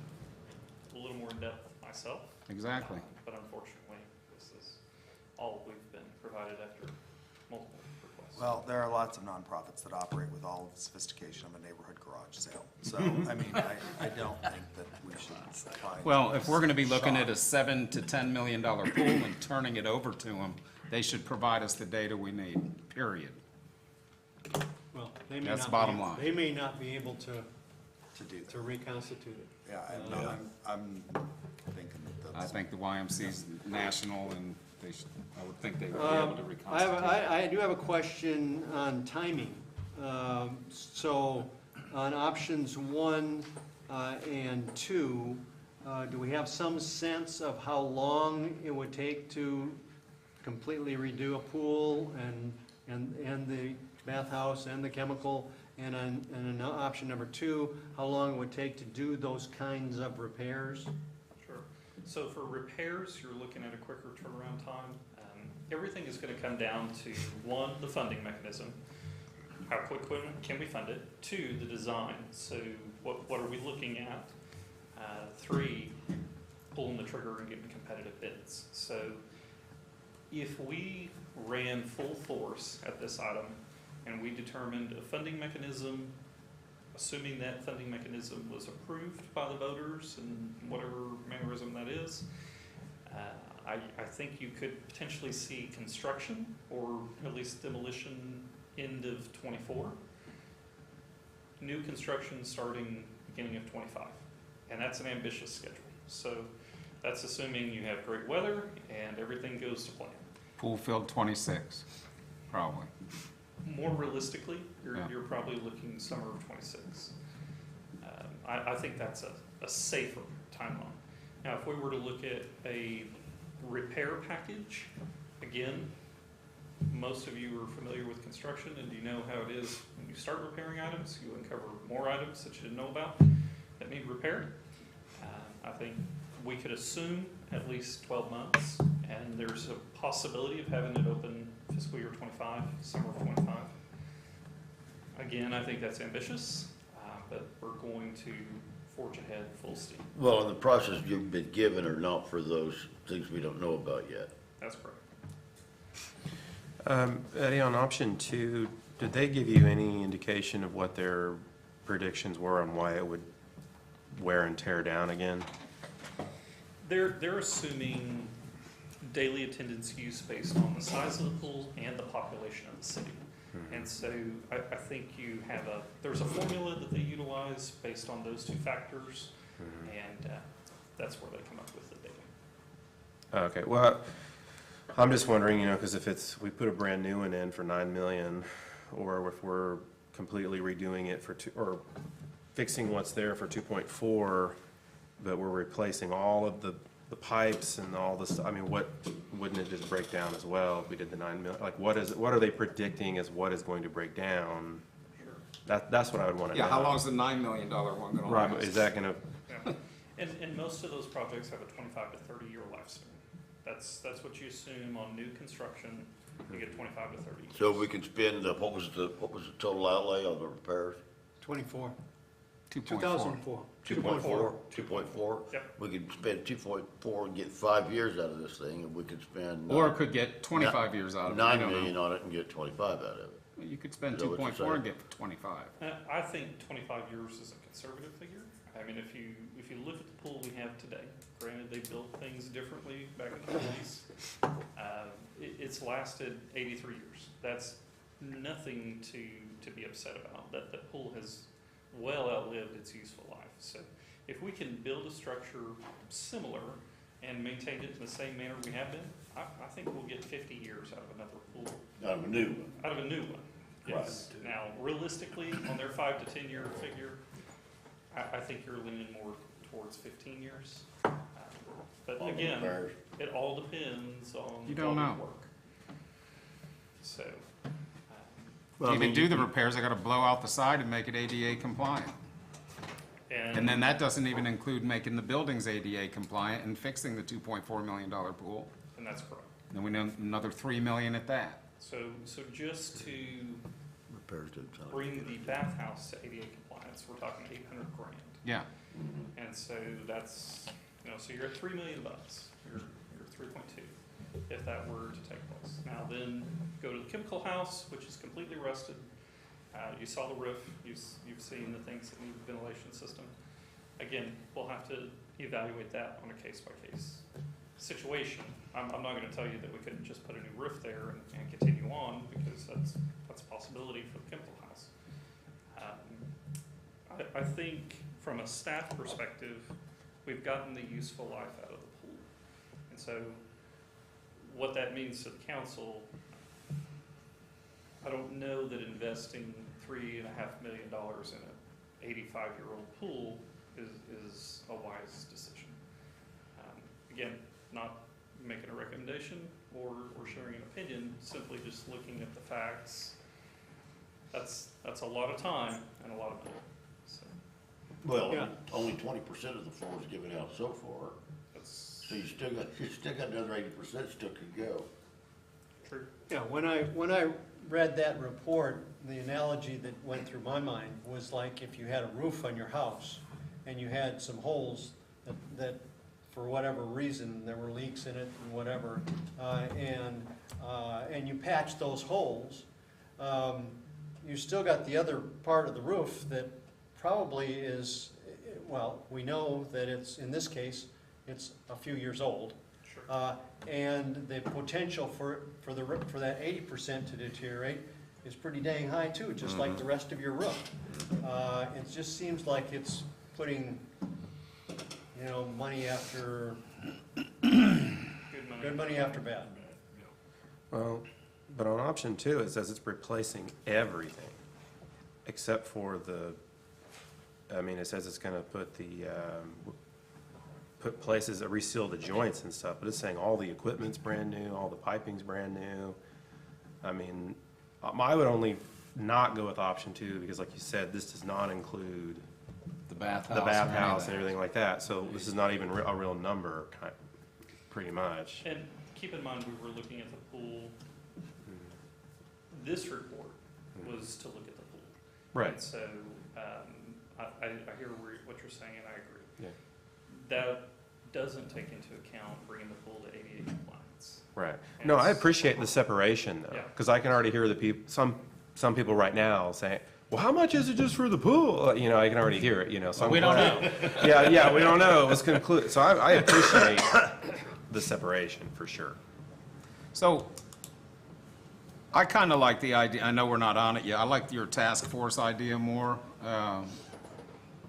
a little more in-depth myself. Exactly. But unfortunately, this is all we've been provided after multiple requests. Well, there are lots of nonprofits that operate with all of the sophistication of a neighborhood garage sale. So, I mean, I don't think that we should find. Well, if we're gonna be looking at a $7 to $10 million pool and turning it over to them, they should provide us the data we need, period. Well, they may That's not the bottom be- line. They may not be able to do that. reconstitute it. Yeah, I'm thinking that I that's. think the YMC's national and I would think they would be able to reconstitute. I do have a question on timing. So on options 1 and 2, do we have some sense of how long it would take to completely redo a pool and the bathhouse and the chemical? And on option number 2, how long it would take to do those kinds of repairs? Sure. So for repairs, you're looking at a quicker turnaround time. Everything is going to come down to, 1, the funding mechanism. How quick can we fund it? 2, the design. So what are we looking at? 3, pulling the trigger and getting competitive bids. So if we ran full force at this item and we determined a funding mechanism, assuming that funding mechanism was approved by the voters and whatever mannerism that is, I think you could potentially see construction or at least demolition end of 24. New construction starting beginning of 25. And that's an ambitious schedule. So that's assuming you have great weather and everything goes to plan. Pool filled 26, probably. More realistically, you're probably looking summer of 26. I think that's a safer timeline. Now, if we were to look at a repair package, again, most of you are familiar with construction and you know how it is when you start repairing items, you uncover more items that you didn't know about that need repaired. I think we could assume at least 12 months, and there's a possibility of having it open fiscal year 25, summer of 25. Again, I think that's ambitious, but we're going to forge ahead full steam. Well, and the process you've been given are not for those things we don't know about yet. That's correct. Eddie, on option 2, did they give you any indication of what their predictions were on why it would wear and tear down again? They're assuming daily attendance use based on the size of the pool and the population of the city. Mm-hmm. And so I think there's a formula that they utilize based on those 2 factors, mm-hmm. and that's where they come up with the data. Okay, well, I'm just wondering, because if we put a brand new one in for $9 million, or if we're completely redoing it or fixing what's there for 2.4, but we're replacing all of the pipes and all this, wouldn't it just break down as well if we did the 9 million? Like, what are they predicting as what is going to break down? Sure. That's what I would want to know. Yeah, how long is the $9 million one going to last? Right, is that going to? Yeah. And most of those projects have a 25 to 30 year lifespan. That's what you assume on new construction. You get 25 to 30 years. So we can spend, what was the total outlay on the repairs? 24. 2.4. 2.4? Yep. We could spend 2.4 and get 5 years out of this thing, and we could spend. Or could get 25 years out of it. 9 million on it and get 25 out of it. Well, you could spend Is that what you're 2.4 and get 25. I think 25 years is a conservative figure. I mean, if you look at the pool we have today, granted they built things differently back in the 20s, it's lasted 83 years. That's nothing to be upset about. That pool has well outlived its useful life. So if we can build a structure similar and maintain it in the same manner we have been, I think we'll get 50 years out of another pool. Out of a new one. Out of a new one, yes. Right. Now, realistically, on their 5 to 10 year figure, I think you're leaning more towards 15 years. But again, it all depends on you don't know. Work. So, to even do the repairs, I got to blow out the side and make it ADA compliant. And then that doesn't even include making the buildings ADA compliant and fixing the $2.4 million pool. And that's correct. Then we know another $3 million at that. So just to bring the bathhouse to ADA compliance, we're talking $800,000. Yeah. And so that's, so you're at $3 million. You're 3.2 if that were to take place. Now then, go to the chemical house, which is completely rusted. You saw the roof. You've seen the things that need a ventilation system. Again, we'll have to evaluate that on a case-by-case situation. I'm not going to tell you that we couldn't just put a new roof there and continue on, because that's a possibility for the chemical house. I think from a staff perspective, we've gotten the useful life out of the pool. And so what that means to the council, I don't know that investing $3.5 million in an 85-year-old pool is a wise decision. Again, not making a recommendation or sharing an opinion, simply just looking at the facts. That's a lot of time and a lot of money. So Well, Yeah. only 20% of the floor is given out so far, that's so you still got another 80% still could go. true. Yeah, when I read that report, the analogy that went through my mind was like if you had a roof on your house and you had some holes that for whatever reason, there were leaks in it and whatever, and you patched those holes, you still got the other part of the roof that probably is, well, we know that it's, in this case, it's a few years old. Sure. And the potential for that 80% to deteriorate is pretty dang high too, just like the rest of your roof. It just seems like it's putting, money after, good money after bad. Well, but on option 2, it says it's replacing everything, except for it says it's gonna put put places that reseal the joints and stuff, but it's saying all the equipment's brand new, all the piping's brand new. I mean, I would only not go with option 2, because like you said, this does not include The bathhouse. the or any of bathhouse and that. everything like that, so this is not even a real number, pretty much. And keep in mind, we were looking at the pool. This report was to look at the pool. Right. And so, I hear what you're saying, and I agree. Yeah. That doesn't take into account bringing the pool to ADA compliance. Right. And No, I it's- appreciate the separation though, Yeah. because I can already hear the people, some people right now saying, well, how much is it just for the pool? I can already hear it, so I'm We don't glad- know. Yeah, we don't know. Let's conclude. So I appreciate the separation for sure. So, I kind of like the idea, I know we're not on it yet, I like your task force idea more,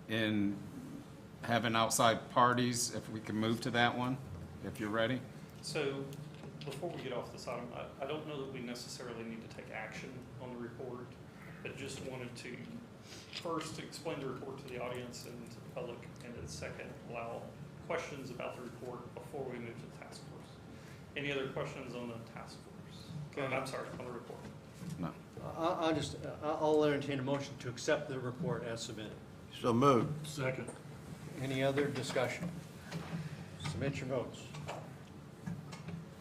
in having outside parties, if we can move to that one, if you're ready. So, before we get off this item, I don't know that we necessarily need to take action on the report, but just wanted to first explain the report to the audience and to the public, and then second, allow questions about the report before we move to the task force. Any other questions on the task force? I'm sorry, on the report. No. I'll entertain a motion to accept the report as submitted. So moved. Second. Any other discussion? Submit your votes.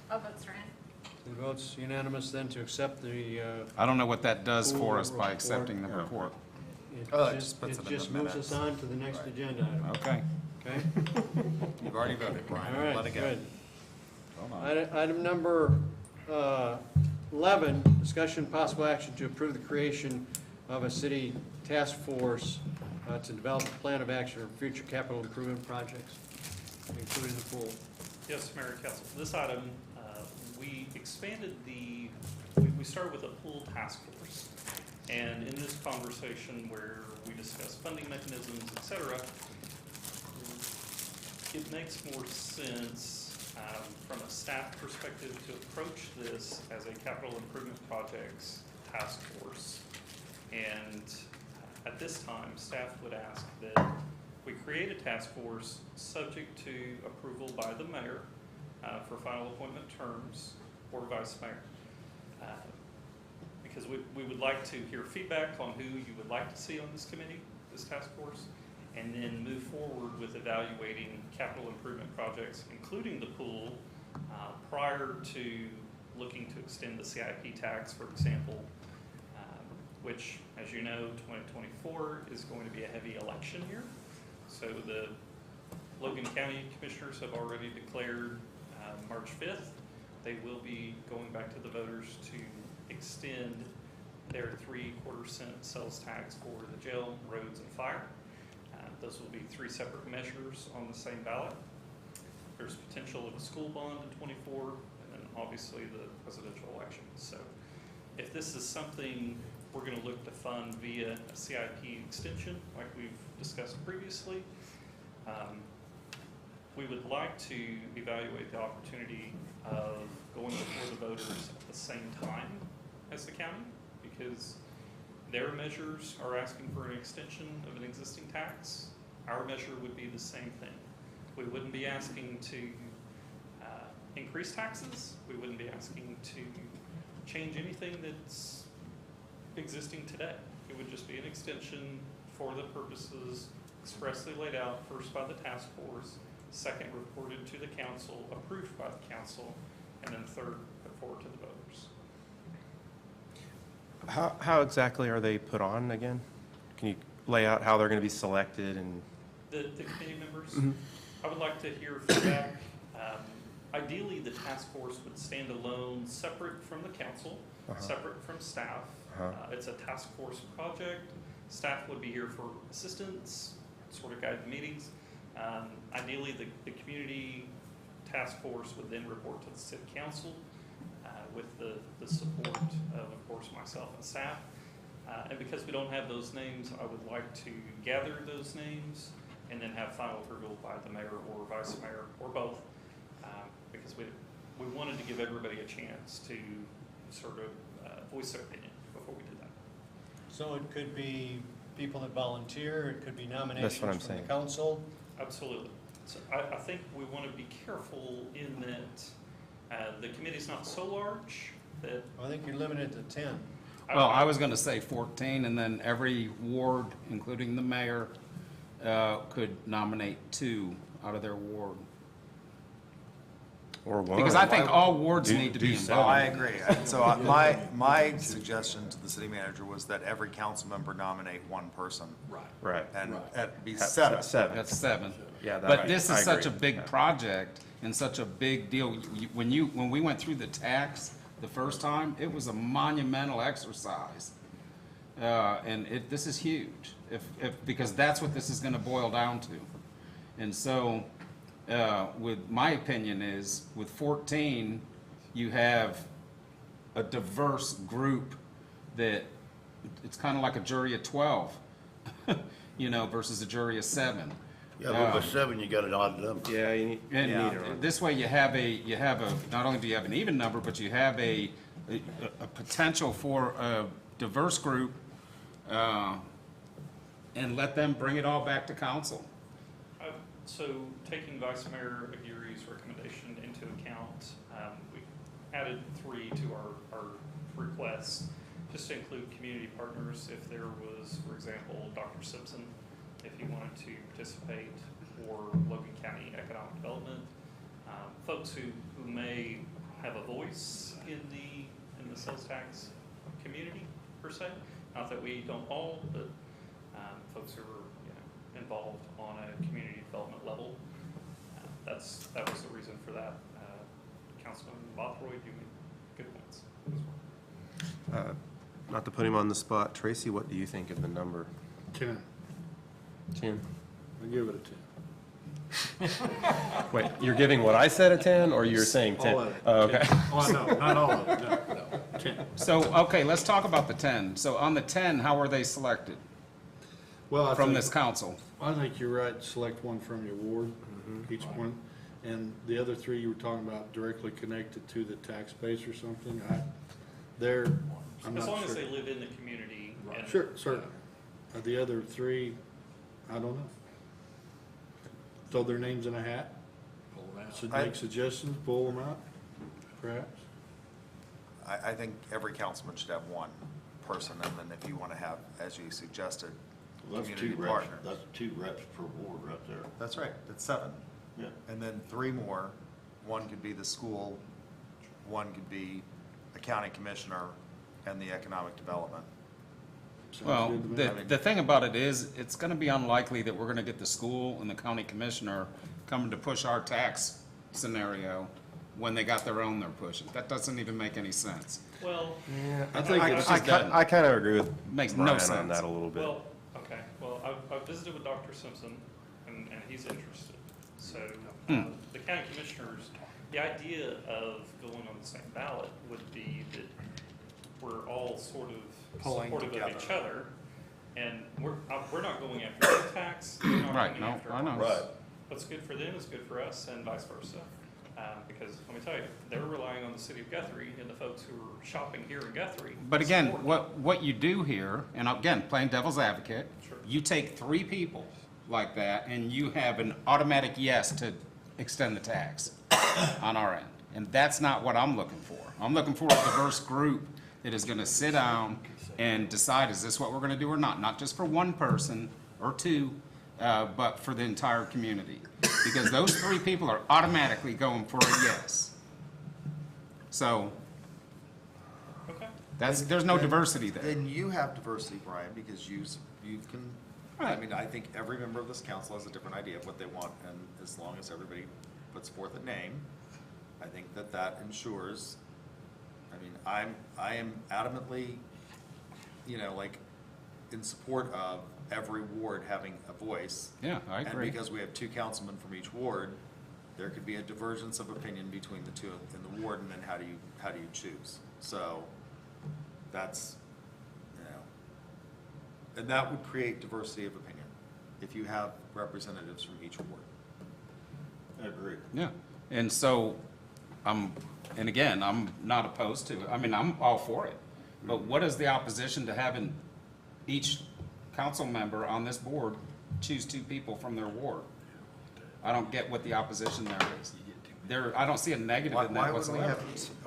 All votes are in. The vote's unanimous then to accept the, I don't know what that does for us by Report. accepting the Yeah. report. it just moves us on to the next agenda item, Okay, okay? you've already voted, Brian. All right, Let it go. good. Hold on. Item number 11, discussion possible action to approve the creation of a city task force to develop a plan of action for future capital improvement projects, including the pool. Yes, Mayor and Council. This item, we expanded we started with a pool task force. And in this conversation where we discuss funding mechanisms, et cetera, it makes more sense from a staff perspective to approach this as a capital improvement projects task force. And at this time, staff would ask that we create a task force subject to approval by the mayor for final appointment terms or vice mayor. Because we would like to hear feedback on who you would like to see on this committee, this task force, and then move forward with evaluating capital improvement projects, including the pool, prior to looking to extend the CIP tax, for example, which, as you know, 2024 is going to be a heavy election year. So the Logan County Commissioners have already declared March 5th. They will be going back to the voters to extend their 3/4 cent sales tax for the jail, roads, and fire. Those will be 3 separate measures on the same ballot. There's potential of a school bond in 24, and then obviously the presidential election. So if this is something we're going to look to fund via a CIP extension, like we've discussed previously, We would like to evaluate the opportunity of going before the voters at the same time as the county, because their measures are asking for an extension of an existing tax. Our measure would be the same thing. We wouldn't be asking to increase taxes. We wouldn't be asking to change anything that's existing today. It would just be an extension for the purposes expressly laid out, first by the task force, second reported to the council, approved by the council, and then third put forward to the voters. How exactly are they put on again? Can you lay out how they're going to be selected and? The committee members, I would like to hear feedback. Ideally, the task force would stand alone, separate from the council, separate from staff. It's a task force project. Staff would be here for assistance, sort of guide the meetings. Ideally, the community task force would then report to the city council with the support of course, myself and staff. And because we don't have those names, I would like to gather those names and then have final approval by the mayor or vice mayor or both. Because we wanted to give everybody a chance to sort of voice their opinion before we did that. So it could be people that volunteer, it could be nominations That's what I'm from saying. the council. Absolutely. So I think we want to be careful in that the committee's not so large that. I think you're limited to 10. Well, I was going to say 14, and then every ward, including the mayor, could nominate 2 out of their ward. Or one. Because I think all wards need to be involved. I agree. And so my suggestion to the city manager was that every council member nominate one person. Right. And it'd be 7. That's 7. Yeah, that- But this I is such a agree. big project and such a big deal. When we went through the tax the first time, it was a monumental exercise. And this is huge, because that's what this is gonna boil down to. And so, with my opinion is, with 14, you have a diverse group that, it's kind of like a jury of 12, versus a jury of 7. Yeah, but with 7, you got an odd number. Yeah, you need. And this way you have not only do you have an even number, but you have a potential for a diverse group, and let them bring it all back to council. So taking Vice Mayor Aguirre's recommendation into account, we added 3 to our requests, just to include community partners if there was, for example, Dr. Simpson, if he wanted to participate, or Logan County Economic Development, folks who may have a voice in the sales tax community per se. Not that we don't all, but folks who are involved on a community development level. That was the reason for that. Councilman Guthrie, you made good points as well. Not to put him on the spot, Tracy, what do you think of the number? 10. 10? I'll give it a 10. Wait, you're giving what I said a 10, or you're saying 10? All of it. Oh, okay. Oh, no, not all of it, no. 10. So, okay, let's talk about the 10. So on the 10, how are they selected Well, I from think- this council? I think you're right, select one from your ward, each one. And the other 3 you were talking about directly connected to the tax base or something, I'm not As sure. long as they live in the community. And, Sure, certainly. The other 3, I don't know. Throw their names in a hat, should make suggestions, pull them out, perhaps? I think every councilman should have one person, and then if you want to have, as you suggested, Well, that's community 2 reps. partner. That's 2 reps per ward right there. That's right, that's 7. Yeah. And then 3 more, one could be the school, one could be a county commissioner, and the economic development. Sounds Well, good to me. the thing about it is, it's gonna be unlikely that we're gonna get the school and the county commissioner coming to push our tax scenario when they got their own they're pushing. That doesn't even make any sense. well, I think it just doesn't. I kind of agree with Makes no Brian sense. on that a little bit. well, okay. Well, I've visited with Dr. Simpson, and he's interested. So the county commissioners, the idea of going on the same ballot would be that we're all sort of Pulling supportive together. of each other, and we're not going after your tax. You're not Right, going no, after I know. ours. Right. What's good for them is good for us and vice versa. Because let me tell you, they're relying on the city of Guthrie and the folks who are shopping here in Guthrie. But to again, support. what you do here, and again, playing devil's advocate, Sure. you take 3 people like that and you have an automatic yes to extend the tax on our end. And that's not what I'm looking for. I'm looking for a diverse group that is gonna sit down and decide, is this what we're gonna do or not? Not just for one person or 2, but for the entire community. Because those 3 people are automatically going for a yes. So, Okay. there's no diversity there. Then you have diversity, Brian, because you can, I Right. mean, I think every member of this council has a different idea of what they want, and as long as everybody puts forth a name, I think that ensures, I mean, I am adamantly, like, in support of every ward having a voice. Yeah, I agree. And because we have 2 councilmen from each ward, there could be a divergence of opinion between the 2 in the ward, and then how do you choose? So, that's, and that would create diversity of opinion, if you have representatives from each ward. I agree. Yeah, and so, and again, I'm not opposed to it, I mean, I'm all for it. But what is the opposition to having each council member on this board choose 2 people from their ward? I don't get what the opposition there is. I don't see a negative in that whatsoever.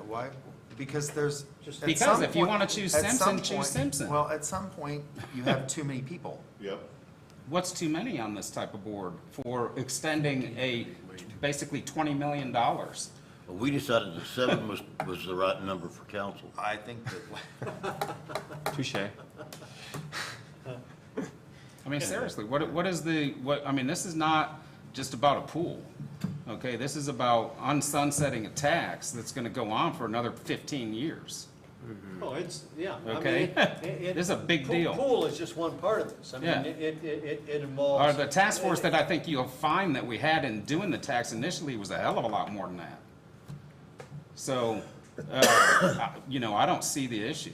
Why? Because there's. Because if you wanna choose Simpson, choose Simpson. Well, at some point, you have too many people. Yep. What's too many on this type of board for extending basically $20 million? Well, we decided that 7 was the right number for council. I think that. Touche. I mean, seriously, I mean, this is not just about a pool, okay? This is about unsunsetting a tax that's gonna go on for another 15 years. Oh, it's, yeah. I mean, Okay. This is a big deal. Pool is just one part of this. I mean, Yeah. it Or involves. the task force that I think you'll find that we had in doing the tax initially was a hell of a lot more than that. So, I don't see the issue.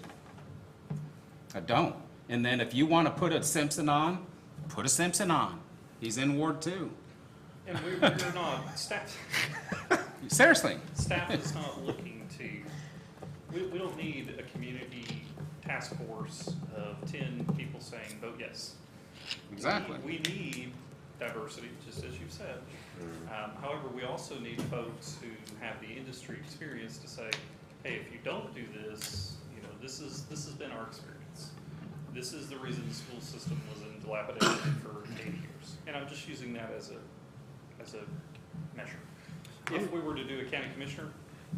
I don't. And then if you want to put a Simpson on, put a Simpson on. He's in Ward 2. And we're not, staff Seriously. is not looking to, we don't need a community task force of 10 people saying, vote yes. Exactly. We need diversity, just as you said. However, we also need folks who have the industry experience to say, hey, if you don't do this, this has been our experience. This is the reason the school system was in dilapidation for 80 years. And I'm just using that as a measure. If we were to do a county commissioner,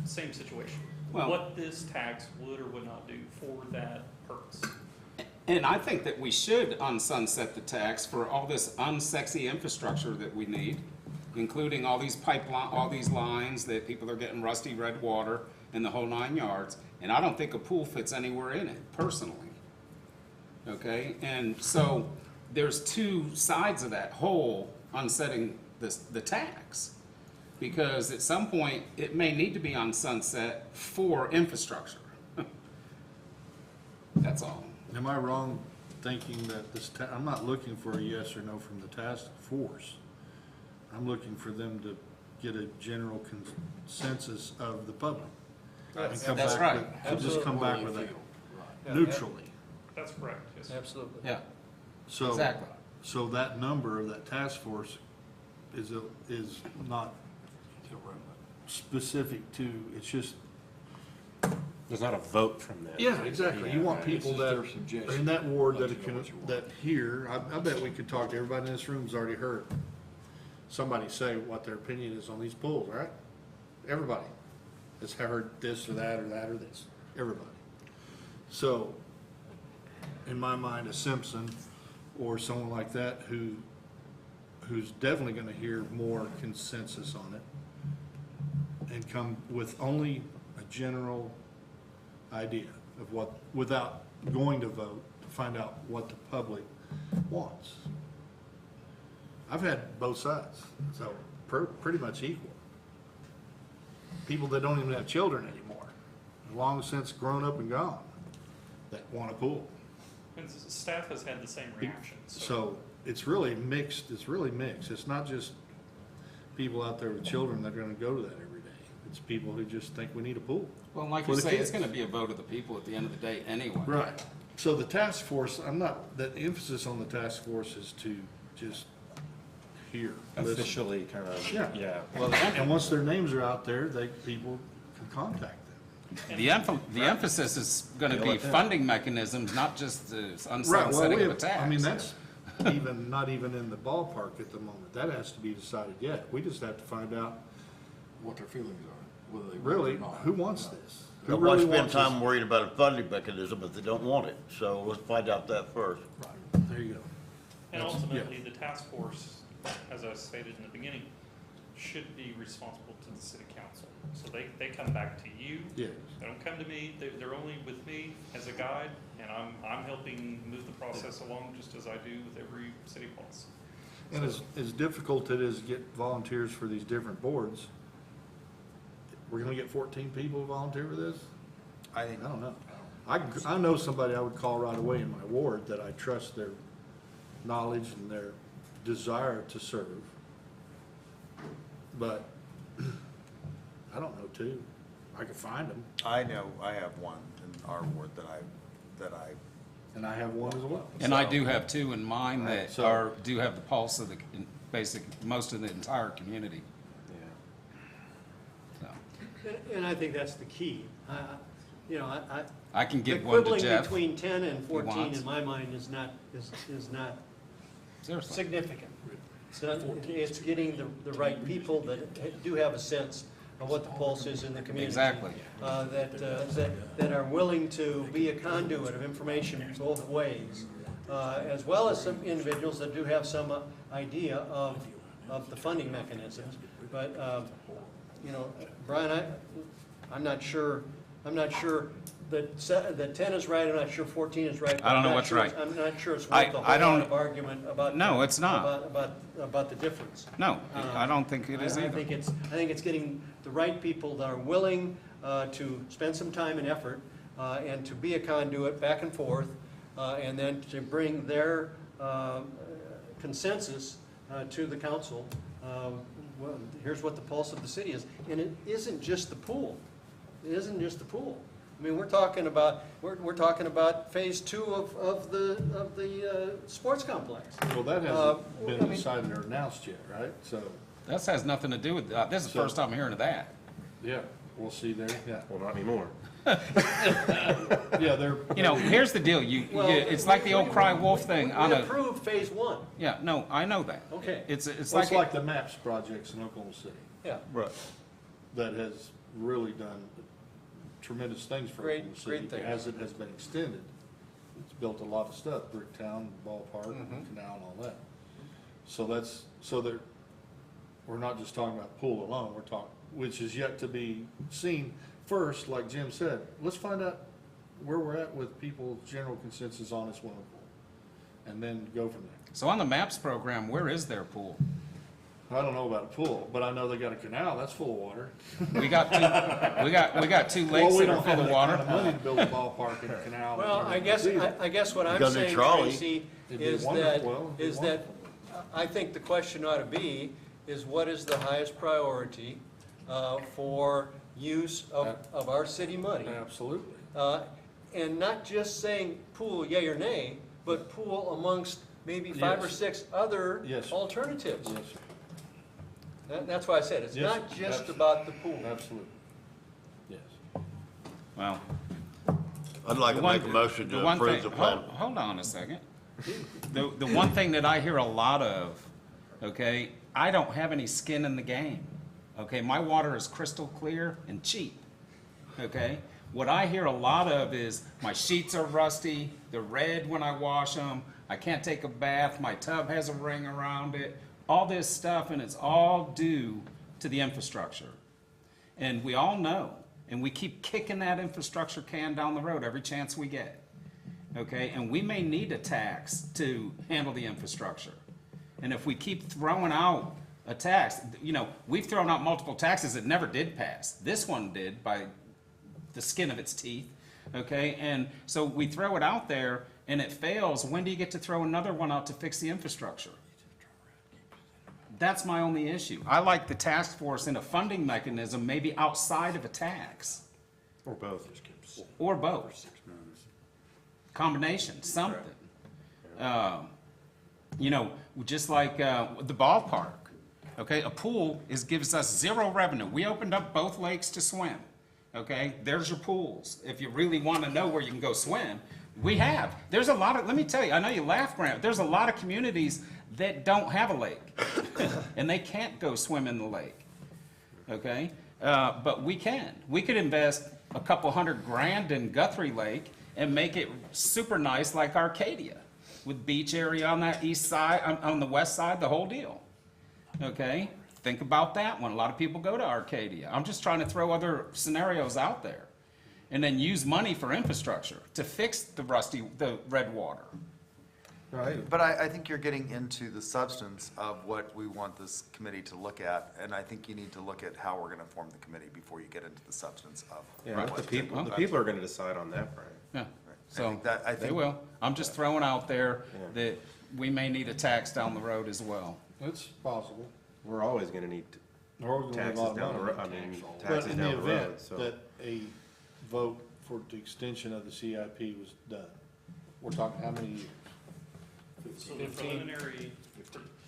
same situation. Well- What this tax would or would not do for that purpose. And I think that we should unsunset the tax for all this unsexy infrastructure that we need, including all these all these lines that people are getting rusty red water and the whole 9 yards. And I don't think a pool fits anywhere in it, personally. Okay, and so there's 2 sides of that whole unsetting the tax. Because at some point, it may need to be on sunset for infrastructure. That's all. Am I wrong thinking that I'm not looking for a yes or no from the task force. I'm looking for them to get a general consensus of the public. And come That's back right. with- Just come back with that neutrally. That's correct, yes. Absolutely. Yeah, So, exactly. so that number of that task force is not specific to, it's just. There's not a vote from them. Yeah, exactly. You want people that are in that ward that hear, I bet we could talk to everybody in this room's already heard somebody say what their opinion is on these polls, right? Everybody has heard this or that or that or this, everybody. So, in my mind, a Simpson or someone like that who's definitely gonna hear more consensus on it and come with only a general idea of what, without going to vote, to find out what the public wants. I've had both sides, so pretty much equal. People that don't even have children anymore, long since grown up and gone, that want a pool. And staff has had the same reaction, so. So it's really mixed, it's not just people out there with children that are gonna go to that every day. It's people who just think we need a pool. Well, like for you the say, it's kids. gonna be a vote of the people at the end of the day anyway. Right. So the task force, the emphasis on the task force is to just hear. listen. Officially, kind of, Yeah. yeah. Well, And once their names are out there, people can contact them. the emphasis is gonna be funding mechanisms, not just the Right, sunsetting of a I tax. mean, that's not even in the ballpark at the moment. That has to be decided yet. We just have to find out, What their feelings are, whether they want really, it or not. who wants this? Who But why really spend wants this? time worried about a funding mechanism if they don't want it? So let's find out that first. There you go. And That's- ultimately, the task force, as I stated in the beginning, should be responsible to the city council. So they come back to you. Yes. They don't come to me, they're only with me as a guide, and I'm helping move the process along just as I do with every city boss. And as difficult it is to get volunteers for these different boards, we're gonna get 14 people to volunteer for this? I think, I don't know. I know somebody I would call right away in my ward that I trust their knowledge and their desire to serve. But I don't know two. I could find them, I know, I have one in our ward that I, and I have one as well. And I do have two in mind Right, that so- do have the pulse of the most of the entire community. So, And I think that's the key. You know, I can the give one to quibbling Jeff. between 10 and 14 wants. in my mind is not Seriously. significant. It's getting the right people that do have a sense of what the pulse is in the community. Exactly. That are willing to be a conduit of information both ways, as well as some individuals that do have some idea of the funding mechanisms. But, you know, Brian, I'm not sure that 10 is right, I'm not sure 14 is right. I don't know what's right. I'm not sure it's I worth the don't- whole lot of argument about. No, it's not. About the difference. No, I don't think it is I either. think it's getting the right people that are willing to spend some time and effort and to be a conduit back and forth, and then to bring their consensus to the council. Well, here's what the pulse of the city is, and it isn't just the pool. It isn't just the pool. I mean, we're talking about phase 2 of the sports complex. Well, that hasn't been decided or announced yet, right? So, That has nothing to do with, this is the first time I'm hearing of that. yeah, we'll see there, yeah. Well, not anymore. Yeah, they're. You know, here's the deal, it's like the old cry wolf thing. We approved phase 1. Yeah, no, I know that. Okay. It's It's like, like the MAPS projects in Oklahoma City. Yeah. Right. That has really done tremendous things for Great- Oklahoma City. great things. As it has been extended. It's built a lot of stuff, Bricktown, Ballpark, Mm-hmm. Canal and all that. We're not just talking about pool alone, we're talking, which is yet to be seen. First, like Jim said, let's find out where we're at with people's general consensus on this swimming pool. And then go from there. so on the MAPS program, where is their pool? I don't know about a pool, but I know they got a canal, that's full of water. We got two Well, lakes we that are don't full have of that water. kind of money to build a ballpark and a canal. Well, I guess what I'm Got a new saying, trolley. Tracy, It'd be is wonderful. that I think the question ought to be, is what is the highest priority for use of our city money? Absolutely. And not just saying pool, yea or nay, but pool amongst maybe 5 or Yes. 6 other Yes. alternatives. Yes, sir. That's why I said, it's Yes, not just absolutely. about the pool. Absolutely. Yes. Well, I'd like to the one- make a motion the to one approve thing- the plan. Hold on a second. The one thing that I hear a lot of, okay, I don't have any skin in the game. Okay, my water is crystal clear and cheap. Okay? What I hear a lot of is my sheets are rusty, they're red when I wash them, I can't take a bath, my tub has a ring around it, all this stuff, and it's all due to the infrastructure. And we all know, and we keep kicking that infrastructure can down the road every chance we get. Okay, and we may need a tax to handle the infrastructure. And if we keep throwing out a tax, you know, we've thrown out multiple taxes that never did pass. This one did by the skin of its teeth, okay? And so we throw it out there and it fails. When do you get to throw another one out to fix the infrastructure? That's my only issue. I like the task force in a funding mechanism, maybe outside of a tax, Or both. or both. Combination, something. You know, just like the ballpark, okay? A pool gives us zero revenue. We opened up both lakes to swim, okay? There's your pools. If you really want to know where you can go swim, we have. There's a lot of, let me tell you, I know you laugh, Grant, there's a lot of communities that don't have a lake, and they can't go swim in the lake, okay? But we can. We could invest a couple $100,000 in Guthrie Lake and make it super nice like Arcadia, with beach area on that east side, on the west side, the whole deal. Okay? Think about that one. A lot of people go to Arcadia. I'm just trying to throw other scenarios out there. And then use money for infrastructure to fix the red water. Right. But I think you're getting into the substance of what we want this committee to look at, and I think you need to look at how we're gonna form the committee before you get into the substance of. Yeah, what the people are gonna decide on that, Brian. Yeah. I So, think that- I they think- will. I'm just throwing out there that we may need a tax down the road as well. It's possible. We're always gonna need Or we're gonna have a taxes lot of down the money. road, I mean, But taxes in the down the road, event so. that a vote for the extension of the CIP was done, we're talking how many years? So the 15? preliminary,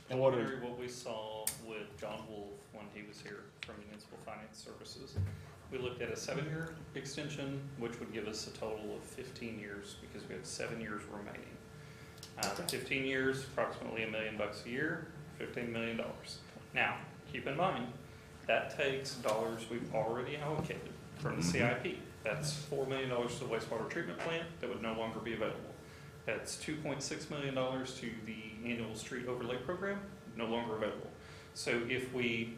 And what are- what we saw with John Wolf when he was here from Municipal Finance Services, we looked at a 7-year extension, which would give us a total of 15 years, because we have 7 years remaining. 15 years, approximately $1 million a year, $15 million. Now, keep in mind, that takes dollars we've already allocated from the CIP. That's $4 million to the wastewater treatment plant that would no longer be available. That's $2.6 million to the annual street overlay program, no longer available. So if we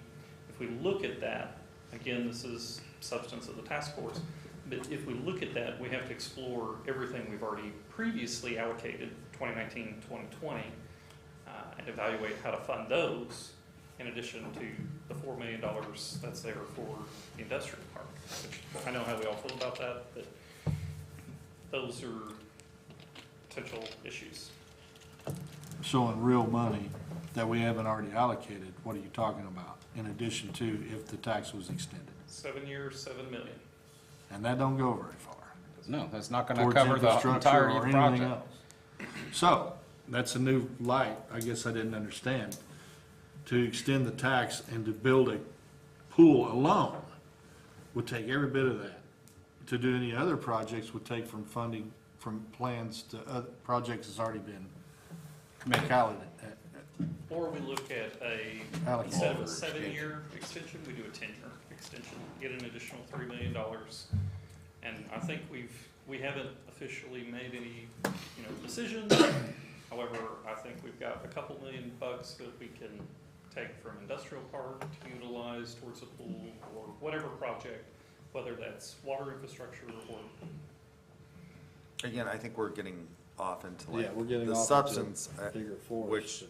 look at that, again, this is substance of the task force, but if we look at that, we have to explore everything we've already previously allocated, 2019, 2020, and evaluate how to fund those in addition to the $4 million that's there for the industrial park, which I know how we all feel about that, but those are potential issues. So in real money that we haven't already allocated, what are you talking about, in addition to if the tax was extended? 7 years, $7 million. And that don't go very far. No, that's not gonna Towards cover the infrastructure entirety or of the anything project. else. So, that's a new light, I guess I didn't understand. To extend the tax and to build a pool alone would take every bit of that. To do any other projects would take from funding, from plans to other projects that's already been allocated. Or we look at instead of a 7-year extension, we do a 10-year extension, get an additional $3 million. And I think we haven't officially made any, decisions. However, I think we've got a couple $1 million that we can take from industrial park to utilize towards a pool or whatever project, whether that's water infrastructure or. Again, I think we're getting off into Yeah, we're getting the off into substance, bigger forest. which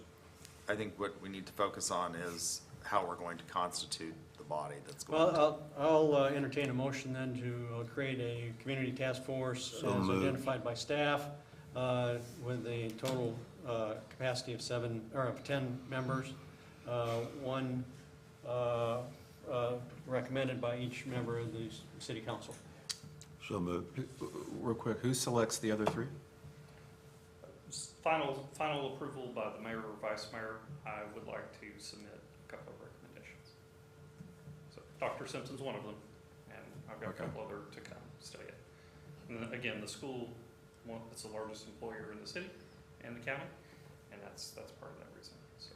I think what we need to focus on is how we're going to constitute the body that's going to. Well, I'll entertain a motion then to create a community task force So as moved. identified by staff with a total capacity of 10 members, one recommended by each member of the city council. So moved. Real quick, who selects the other three? Final approval by the mayor or vice mayor, I would like to submit a couple of recommendations. So Dr. Simpson's one of them, and I've got a couple other to come still yet. And then again, the school, it's the largest employer in the city and the county, and that's part of that reason. So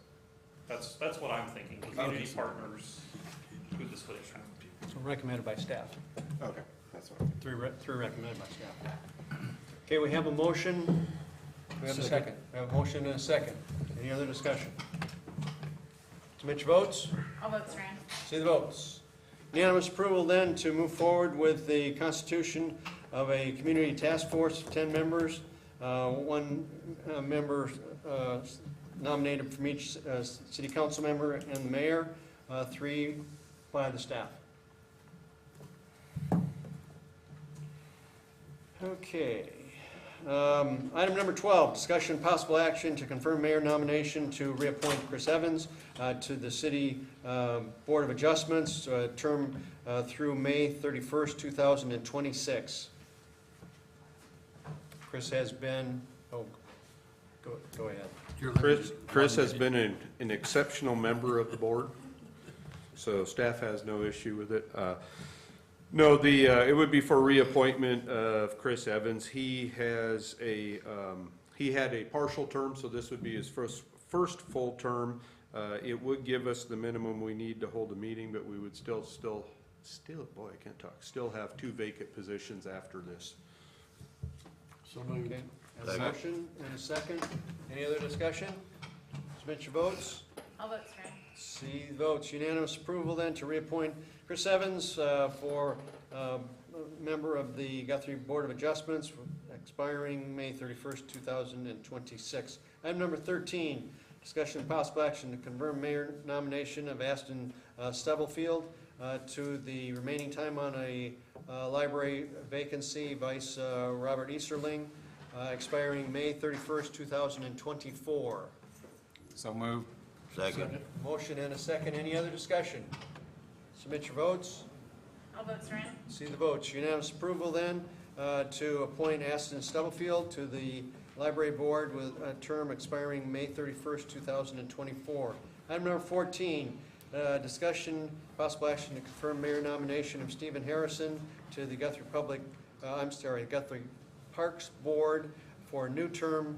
that's what I'm thinking, community partners, who this would attract. So recommended by staff. Okay, that's what I think. Three recommended by staff. Okay, we have a motion. We have a second. We have a motion and a second. Any other discussion? Submit your votes. All votes are in. See the votes. Unanimous approval then to move forward with the constitution of a community task force of 10 members, one member nominated from each city council member and the mayor, 3 by the staff. Okay. Item number 12, discussion and possible action to confirm mayor nomination to reappoint Chris Evans to the City Board of Adjustments, term through May 31st, 2026. Chris has been, go ahead. Chris has been an exceptional member of the board, so staff has no issue with it. No, it would be for reappointment of Chris Evans. He has he had a partial term, so this would be his first full term. It would give us the minimum we need to hold a meeting, but we would still, boy, I can't talk, still have 2 vacant positions after this. So moved. Okay, have a motion and a second. Any other discussion? Submit your votes. I'll vote Strand. See the votes. Unanimous approval then to reappoint Chris Evans for member of the Guthrie Board of Adjustments, expiring May 31st, 2026. Item number 13, discussion and possible action to confirm mayor nomination of Aston Stubblefield to the remaining time on a library vacancy, Vice Robert Easterling, expiring May 31st, 2024. So moved. Second. Motion and a second. Any other discussion? Submit your votes. I'll vote Strand. See the votes. Unanimous approval then to appoint Aston Stubblefield to the library board with a term expiring May 31st, 2024. Item number 14, discussion, possible action to confirm mayor nomination of Stephen Harrison to the Guthrie Guthrie Parks Board for a new term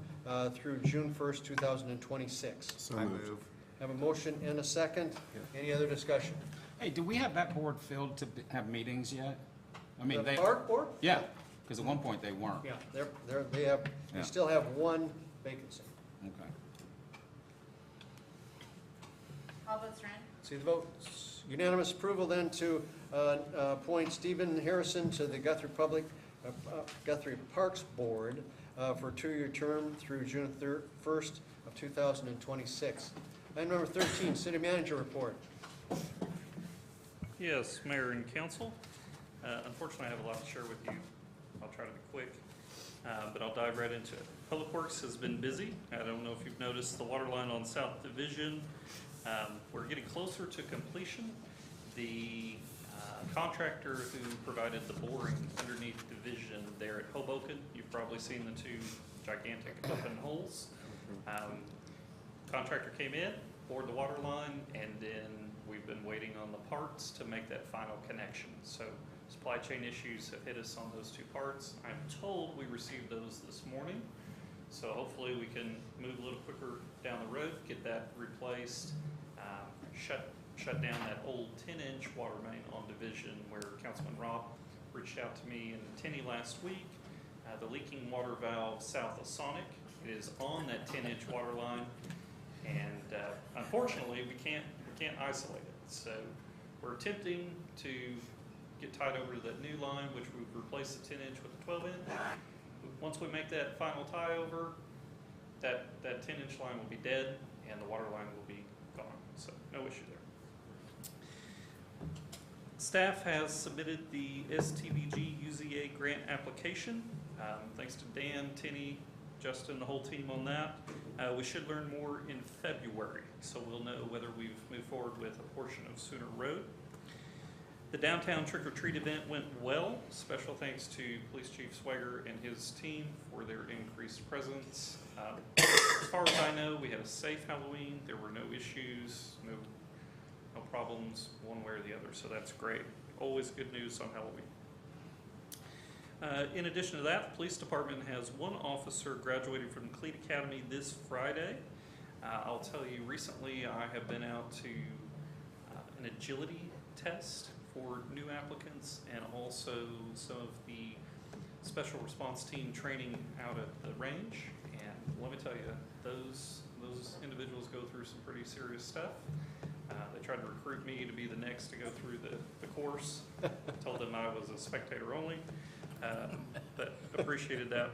through June 1st, 2026. So moved. Have a motion and a second. Any other discussion? Hey, do we have that board filled to have meetings yet? I mean, The they. park board? Yeah, because at one point they weren't. Yeah, they Yeah. still have 1 vacancy. Okay. I'll vote Strand. See the votes. Unanimous approval then to appoint Stephen Harrison to the Guthrie Parks Board for a 2-year term through June 1st of 2026. Item number 13, city manager report. Yes, Mayor and Council. Unfortunately, I have a lot to share with you. I'll try to be quick, but I'll dive right into it. Public Works has been busy. I don't know if you've noticed the water line on South Division. We're getting closer to completion. The contractor who provided the boring underneath Division there at Hoboken, you've probably seen the 2 gigantic open holes. Contractor came in, bored the water line, and then we've been waiting on the parts to make that final connection. So supply chain issues have hit us on those 2 parts. I'm told we received those this morning. So hopefully we can move a little quicker down the road, get that replaced, shut down that old 10-inch water main on Division where Councilman Robb reached out to me in Tenney last week. The leaking water valve south of Sonic, it is on that 10-inch water line. And unfortunately, we can't isolate it. So we're attempting to get tied over to that new line, which we've replaced the 10-inch with a 12-inch. Once we make that final tie over, that 10-inch line will be dead and the water line will be gone. So no issue there. Staff has submitted the STVG UZA grant application. Thanks to Dan, Tinny, Justin, the whole team on that. We should learn more in February, so we'll know whether we've moved forward with a portion of Sooner Road. The downtown trick-or-treat event went well. Special thanks to Police Chief Swagger and his team for their increased presence. As far as I know, we had a safe Halloween. There were no issues, no problems one way or the other, so that's great. Always good news on Halloween. In addition to that, the police department has 1 officer graduating from the Cleat Academy this Friday. I'll tell you, recently I have been out to an agility test for new applicants and also some of the special response team training out at the range. And let me tell you, those individuals go through some pretty serious stuff. They tried to recruit me to be the next to go through the course. Told them I was a spectator only. But appreciated that.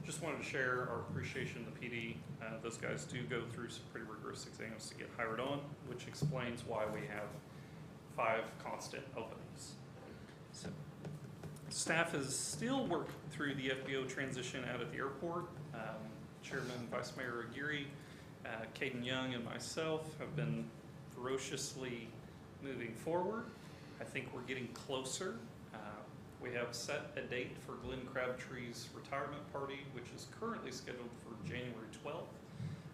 Just wanted to share our appreciation to the PD. Those guys do go through some pretty rigorous exams to get hired on, which explains why we have 5 constant openings. So Staff is still working through the FBO transition out at the airport. Chairman, Vice Mayor Aguirre, Caden Young, and myself have been ferociously moving forward. I think we're getting closer. We have set a date for Glenn Crabtree's retirement party, which is currently scheduled for January 12th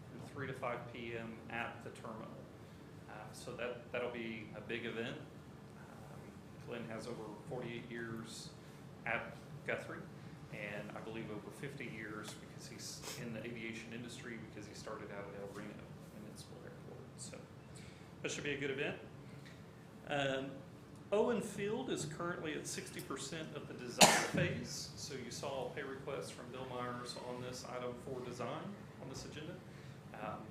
from 3 to 5 p.m. at the terminal. So that'll be a big event. Glenn has over 48 years at Guthrie, and I believe over 50 years because he's in the aviation industry because he started out at El Reno Municipal Airport. So that should be a good event. Owen Field is currently at 60% of the design phase. So you saw a pay request from Bill Myers on this item for design on this agenda.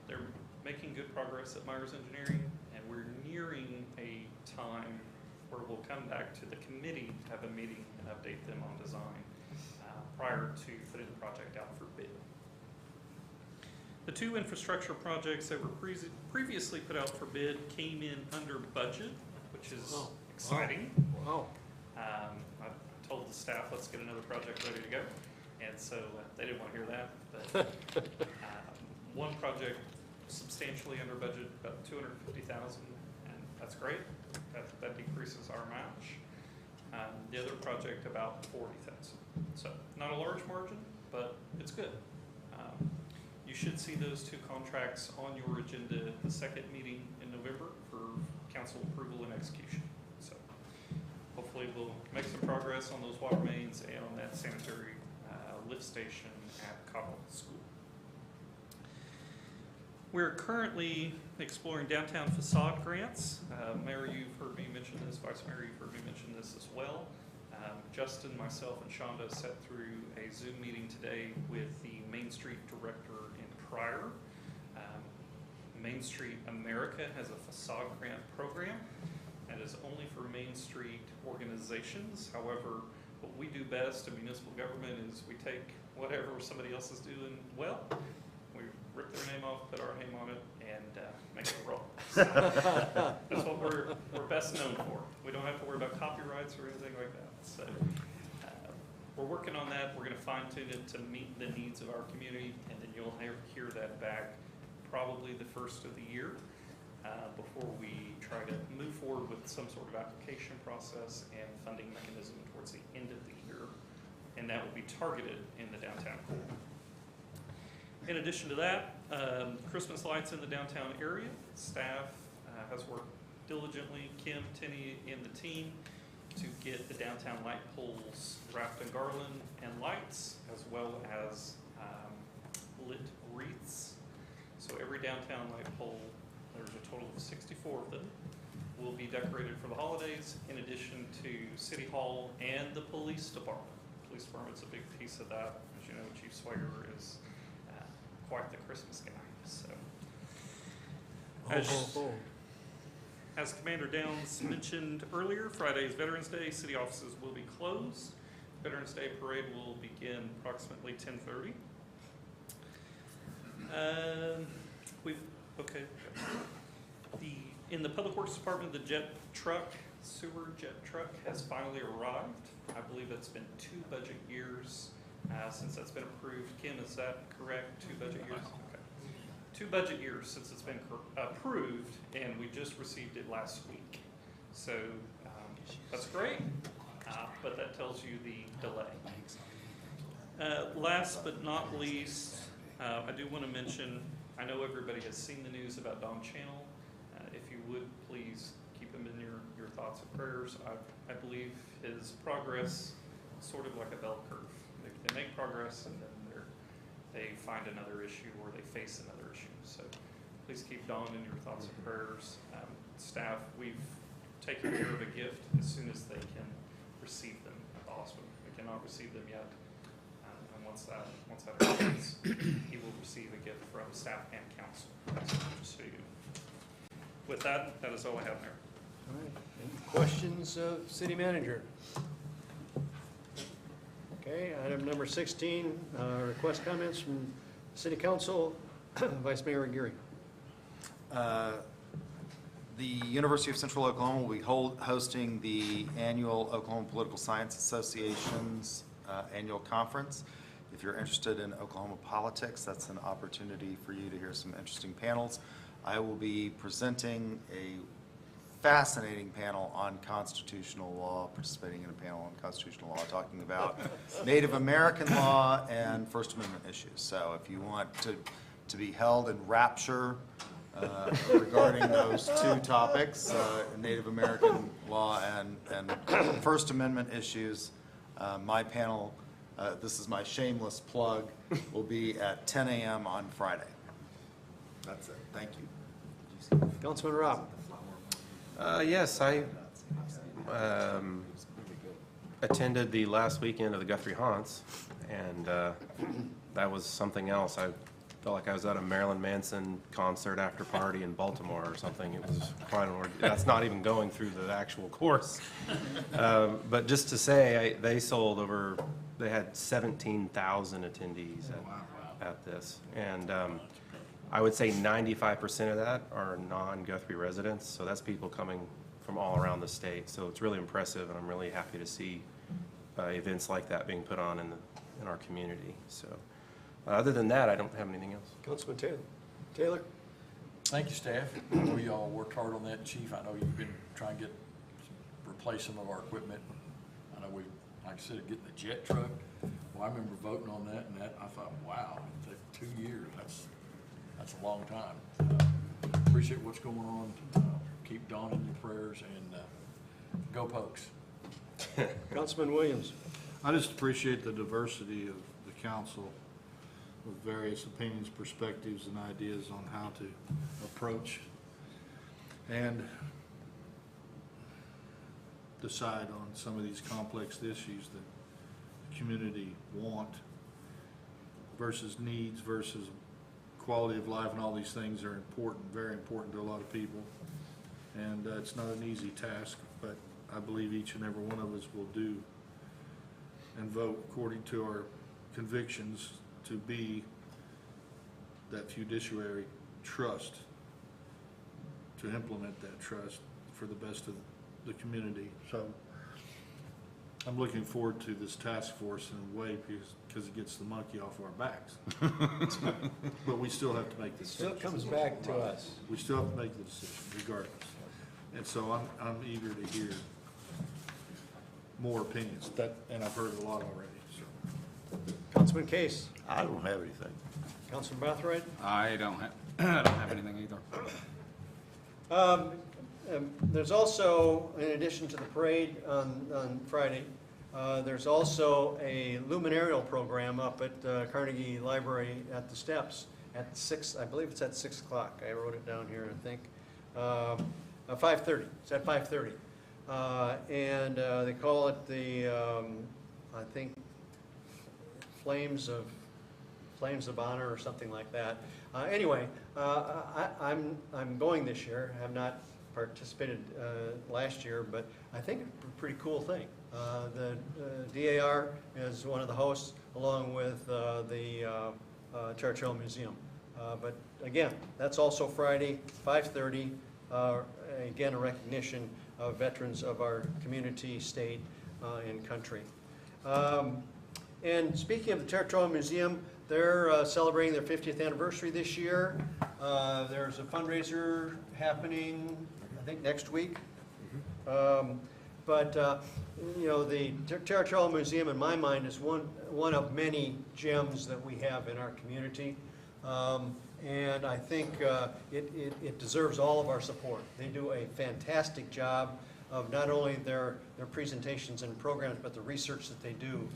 They're making good progress at Myers Engineering, and we're nearing a time where we'll come back to the committee to have a meeting and update them on design prior to putting the project out for bid. The two infrastructure projects that were previously put out for bid came in under budget, which is exciting. Wow. I told the staff, let's get another project ready to go. And so they didn't want to hear that. But one project substantially under budget, about $250,000, and that's great. That decreases our match. The other project about $40,000. So not a large margin, but it's good. You should see those two contracts on your agenda at the second meeting in November for council approval and execution. So hopefully we'll make some progress on those water mains and on that sanitary lift station at Cobble School. We're currently exploring downtown facade grants. Mayor, you've heard me mention this. Vice Mayor, you've heard me mention this as well. Justin, myself, and Shonda sat through a Zoom meeting today with the Main Street Director in Pryor. Main Street America has a facade grant program that is only for Main Street organizations. However, what we do best in municipal government is we take whatever somebody else is doing well, we rip their name off, put our name on it, and make it roll. So that's what we're best known for. We don't have to worry about copyrights or anything like that. So we're working on that. We're going to fine tune it to meet the needs of our community, and then you'll hear that back probably the first of the year before we try to move forward with some sort of application process and funding mechanism towards the end of the year, and that will be targeted in the downtown core. In addition to that, Christmas lights in the downtown area. Staff has worked diligently, Kim, Tinney, and the team, to get the downtown light poles wrapped in garland and lights, as well as lit wreaths. So every downtown light pole, there's a total of 64 of them, will be decorated for the holidays, in addition to City Hall and the police department. Police department's a big piece of that. As you know, Chief Swager is quite the Christmas guy. So, as Commander Downs mentioned earlier, Friday is Veterans Day. City offices will be closed. Veterans Day parade will begin approximately 10:30. In the Public Works Department, the sewer jet truck has finally arrived. I believe it's been 2 budget years since that's been approved. Kim, is that correct? 2 budget years? Okay. 2 budget years since it's been approved, and we just received it last week. So that's great, but that tells you the delay. Last but not least, I do want to mention, I know everybody has seen the news about Don Channel. If you would, please keep him in your thoughts and prayers. I believe his progress is sort of like a bell curve. They make progress, and then they find another issue or they face another issue. So please keep Don in your thoughts and prayers. Staff, we've taken care of a gift as soon as they can receive them at the hospital. We cannot receive them yet. And once that happens, he will receive a gift from staff and council. Just so you know. With that, that is all I have there. All right. Any questions of City Manager? Okay, item number 16, request comments from City Council. Vice Mayor Aguirre. The University of Central Oklahoma will be hosting the annual Oklahoma Political Science Association's annual conference. If you're interested in Oklahoma politics, that's an opportunity for you to hear some interesting panels. I will be presenting a fascinating panel on constitutional law, participating in a panel on constitutional law, talking about Native American law and First Amendment issues. So if you want to be held in rapture regarding those two topics, Native American law and First Amendment issues, my panel, this is my shameless plug, will be at 10 a.m. on Friday. That's it. Thank you. Councilman Rob. Yes, I attended the last weekend of the Guthrie Haunts, and that was something else. I felt like I was at a Marilyn Manson concert after party in Baltimore or something. It was quite an ordeal. That's not even going through the actual course. But just to say, they sold over, they had 17,000 attendees at this. And I would say 95% of that are non-Guthrie residents, so that's people coming from all around the state. So it's really impressive, and I'm really happy to see events like that being put on in our community. So other than that, I don't have anything else. Councilman Taylor. Taylor? Thank you, staff. I know you all worked hard on that. Chief, I know you've been trying to replace some of our equipment. I know we, like I said, getting the jet truck. Well, I remember voting on that, and I thought, wow, it took 2 years. That's a long time. Appreciate what's going on. Keep Dawn in your prayers, and go Pokes. Councilman Williams. I just appreciate the diversity of the council with various opinions, perspectives, and ideas on how to approach and decide on some of these complex issues that the community want versus needs versus quality of life, and all these things are important, very important to a lot of people. And it's not an easy task, but I believe each and every one of us will do and vote according to our convictions to be that fiduciary trust, to implement that trust for the best of the community. So I'm looking forward to this task force in a way because it gets the monkey off our backs. But we still have to make the decision. Still comes back to us. We still have to make the decision regardless. And so I'm eager to hear more opinions, and I've heard a lot already. So. Councilman Case. I don't have anything. Councilman Brathwaite. I don't have anything either. There's also, in addition to the parade on Friday, there's also a luminarial program up at Carnegie Library at the steps at 6, I believe it's at 6 o'clock. I wrote it down here, I think. 5:30, it's at 5:30. And they call it the, I think, Flames of Honor or something like that. Anyway, I'm going this year. I have not participated last year, but I think it's a pretty cool thing. The DAR is one of the hosts, along with the Churchill Museum. But again, that's also Friday, 5:30. Again, a recognition of veterans of our community, state, and country. And speaking of the Territorial Museum, they're celebrating their 50th anniversary this year. There's a fundraiser happening, I think, next week. But you know, the Territorial Museum, in my mind, is one of many gems that we have in our community. And I think it deserves all of our support. They do a fantastic job of not only their presentations and programs, but the research that they do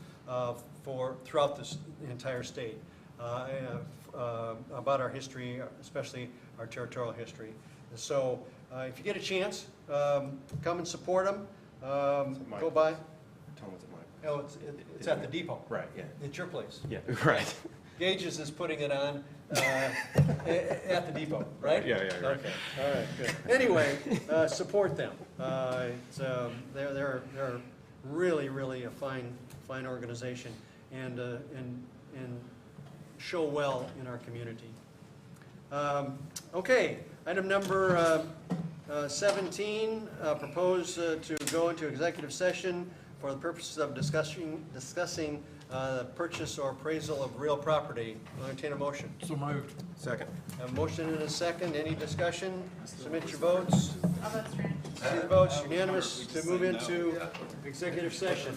throughout the entire state about our history, especially our territorial history. So if you get a chance, come and support them. Go by. Tell them it's at mine. Oh, it's at the depot. Right, yeah. It's your place. Yeah, right. Gages is putting it on at the depot, right? Yeah, right. Okay, all right, good. Anyway, support them. They're really a fine organization and show well in our community. Okay, item number 17, propose to go into executive session for the purposes of discussing purchase or appraisal of real property. I'll entertain a motion. So moved. Second. A motion and a second. Any discussion? Submit your votes. All votes are in. See the votes, unanimous to move into executive session.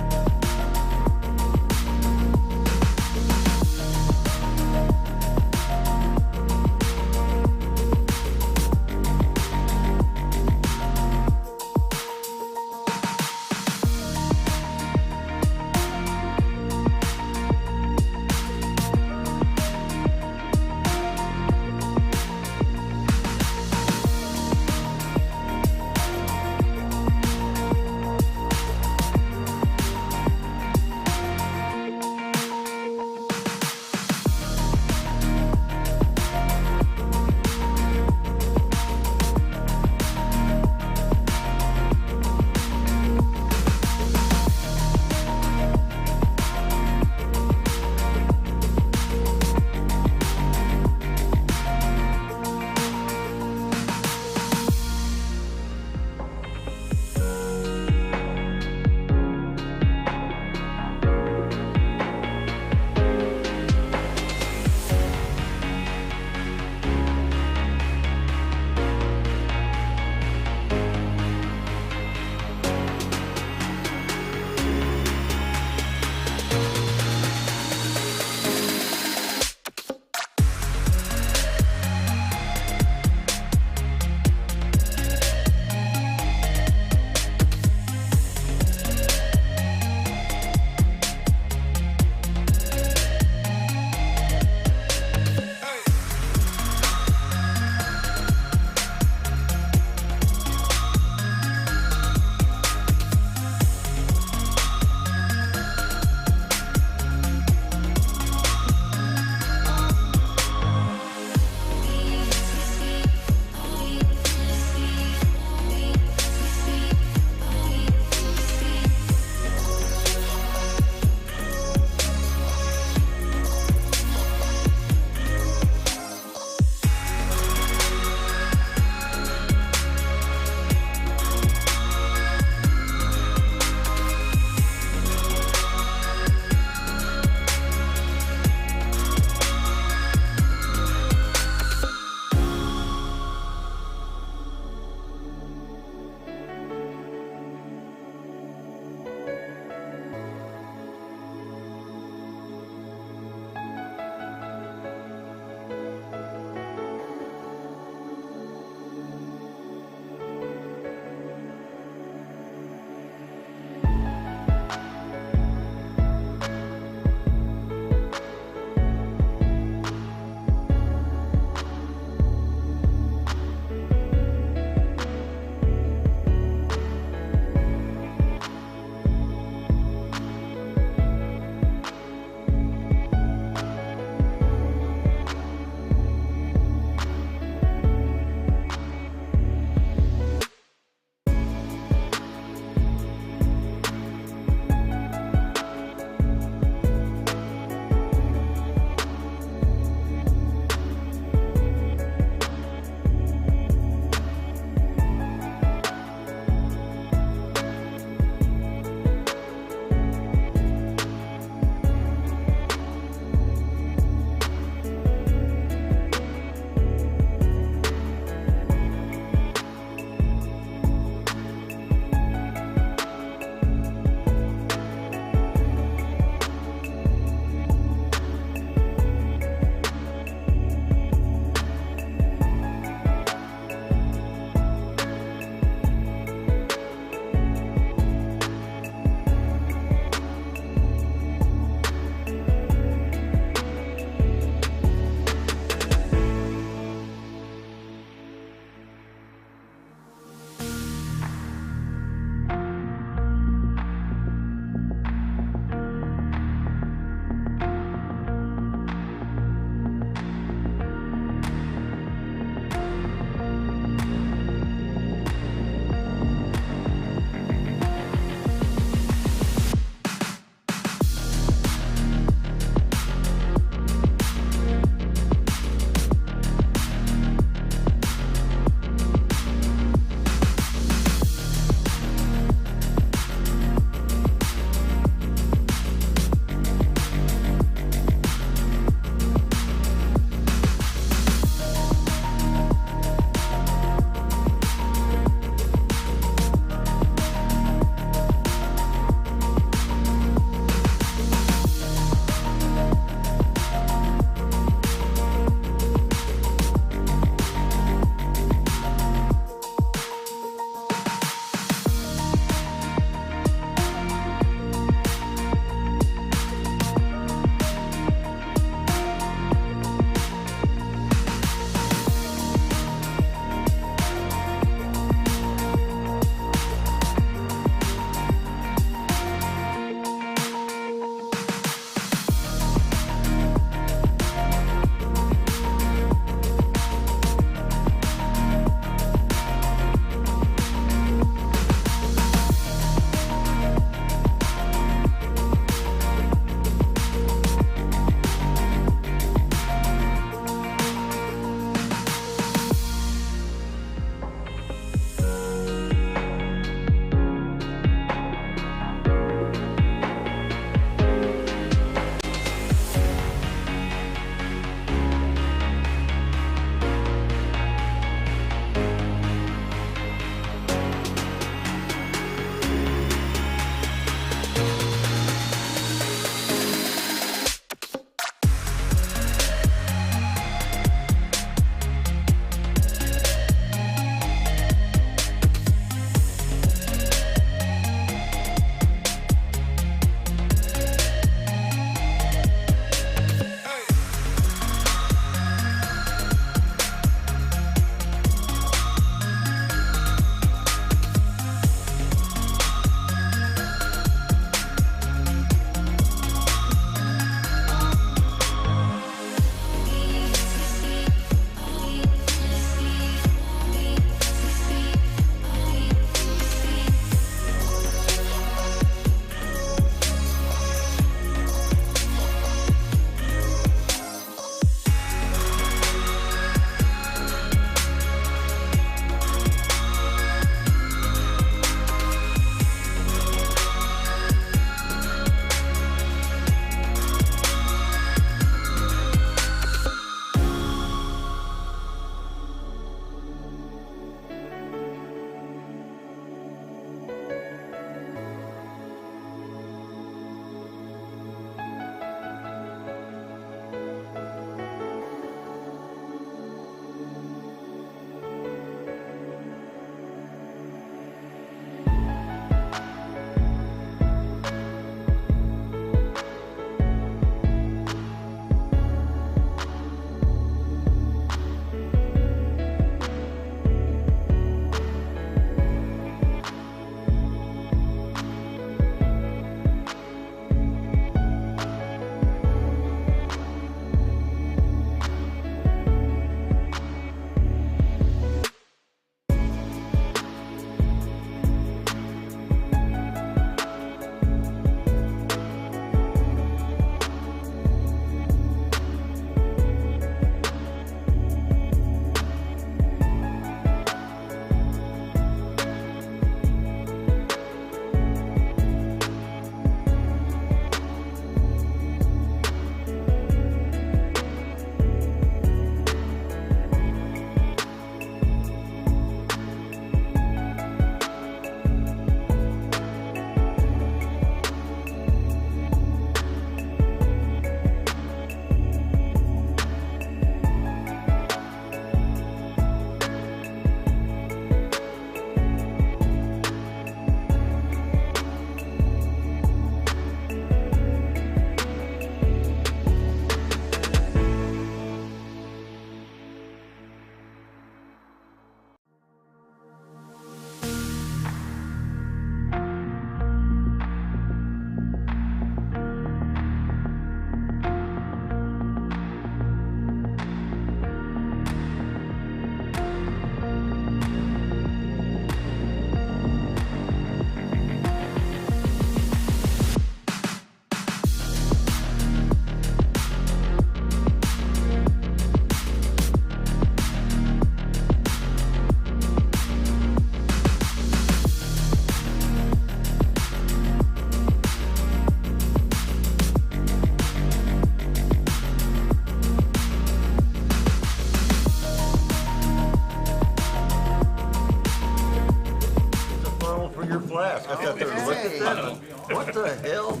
got there and looked at that, and what the hell?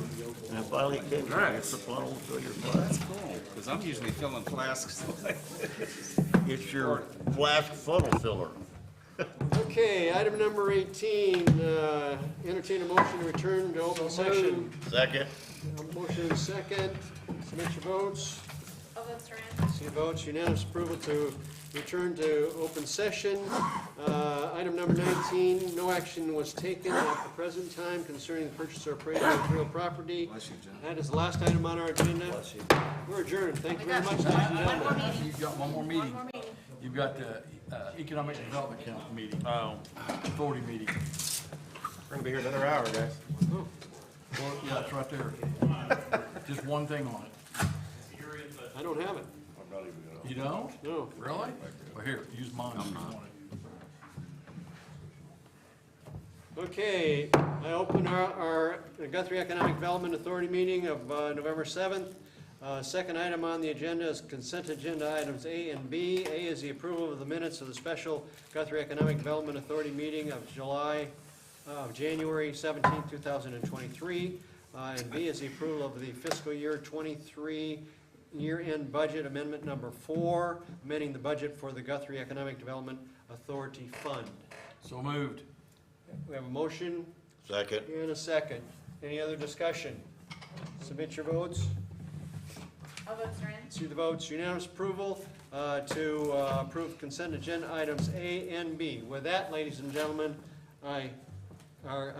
And it finally came back, it's the funnel to fill your That's flask. cool, because I'm usually filling flasks. It's your flask funnel filler. Okay, item number 18, entertain a motion to return to open session. Second. Motion and second, submit your votes. All votes are in. See votes, unanimous approval to return to open session. Item number 19, no action was taken at the present time concerning the purchase or appraisal of real property. That is the last item on our agenda. We're adjourned. Thank you very much, ladies and gentlemen. You've got one more meeting. You've got the Economic Development Council meeting. Authority meeting. We're gonna be here another hour, guys. Well, yeah, it's right there. Just one thing on it. I don't have it. You don't? No. Really? Well, here, use mine if you want it. Okay, I open our Guthrie Economic Development Authority meeting of November 7th. Second item on the agenda is consent agenda items A and B. A is the approval of the minutes of the special Guthrie Economic Development Authority meeting of January 17, 2023. And B is the approval of the fiscal year 23 year-end budget amendment number 4, amending the budget for the Guthrie Economic Development Authority Fund. So moved. We have a motion Second. and a second. Any other discussion? Submit your votes. All votes are in. See the votes. Unanimous approval to approve consent agenda items A and B. With that, ladies and gentlemen, our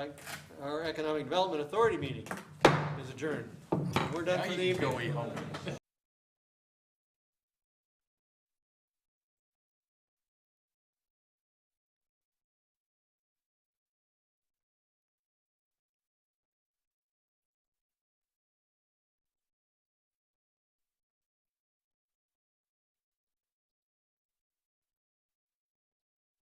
Economic Development Authority meeting is adjourned. We're done Now for you the can evening. go eat home.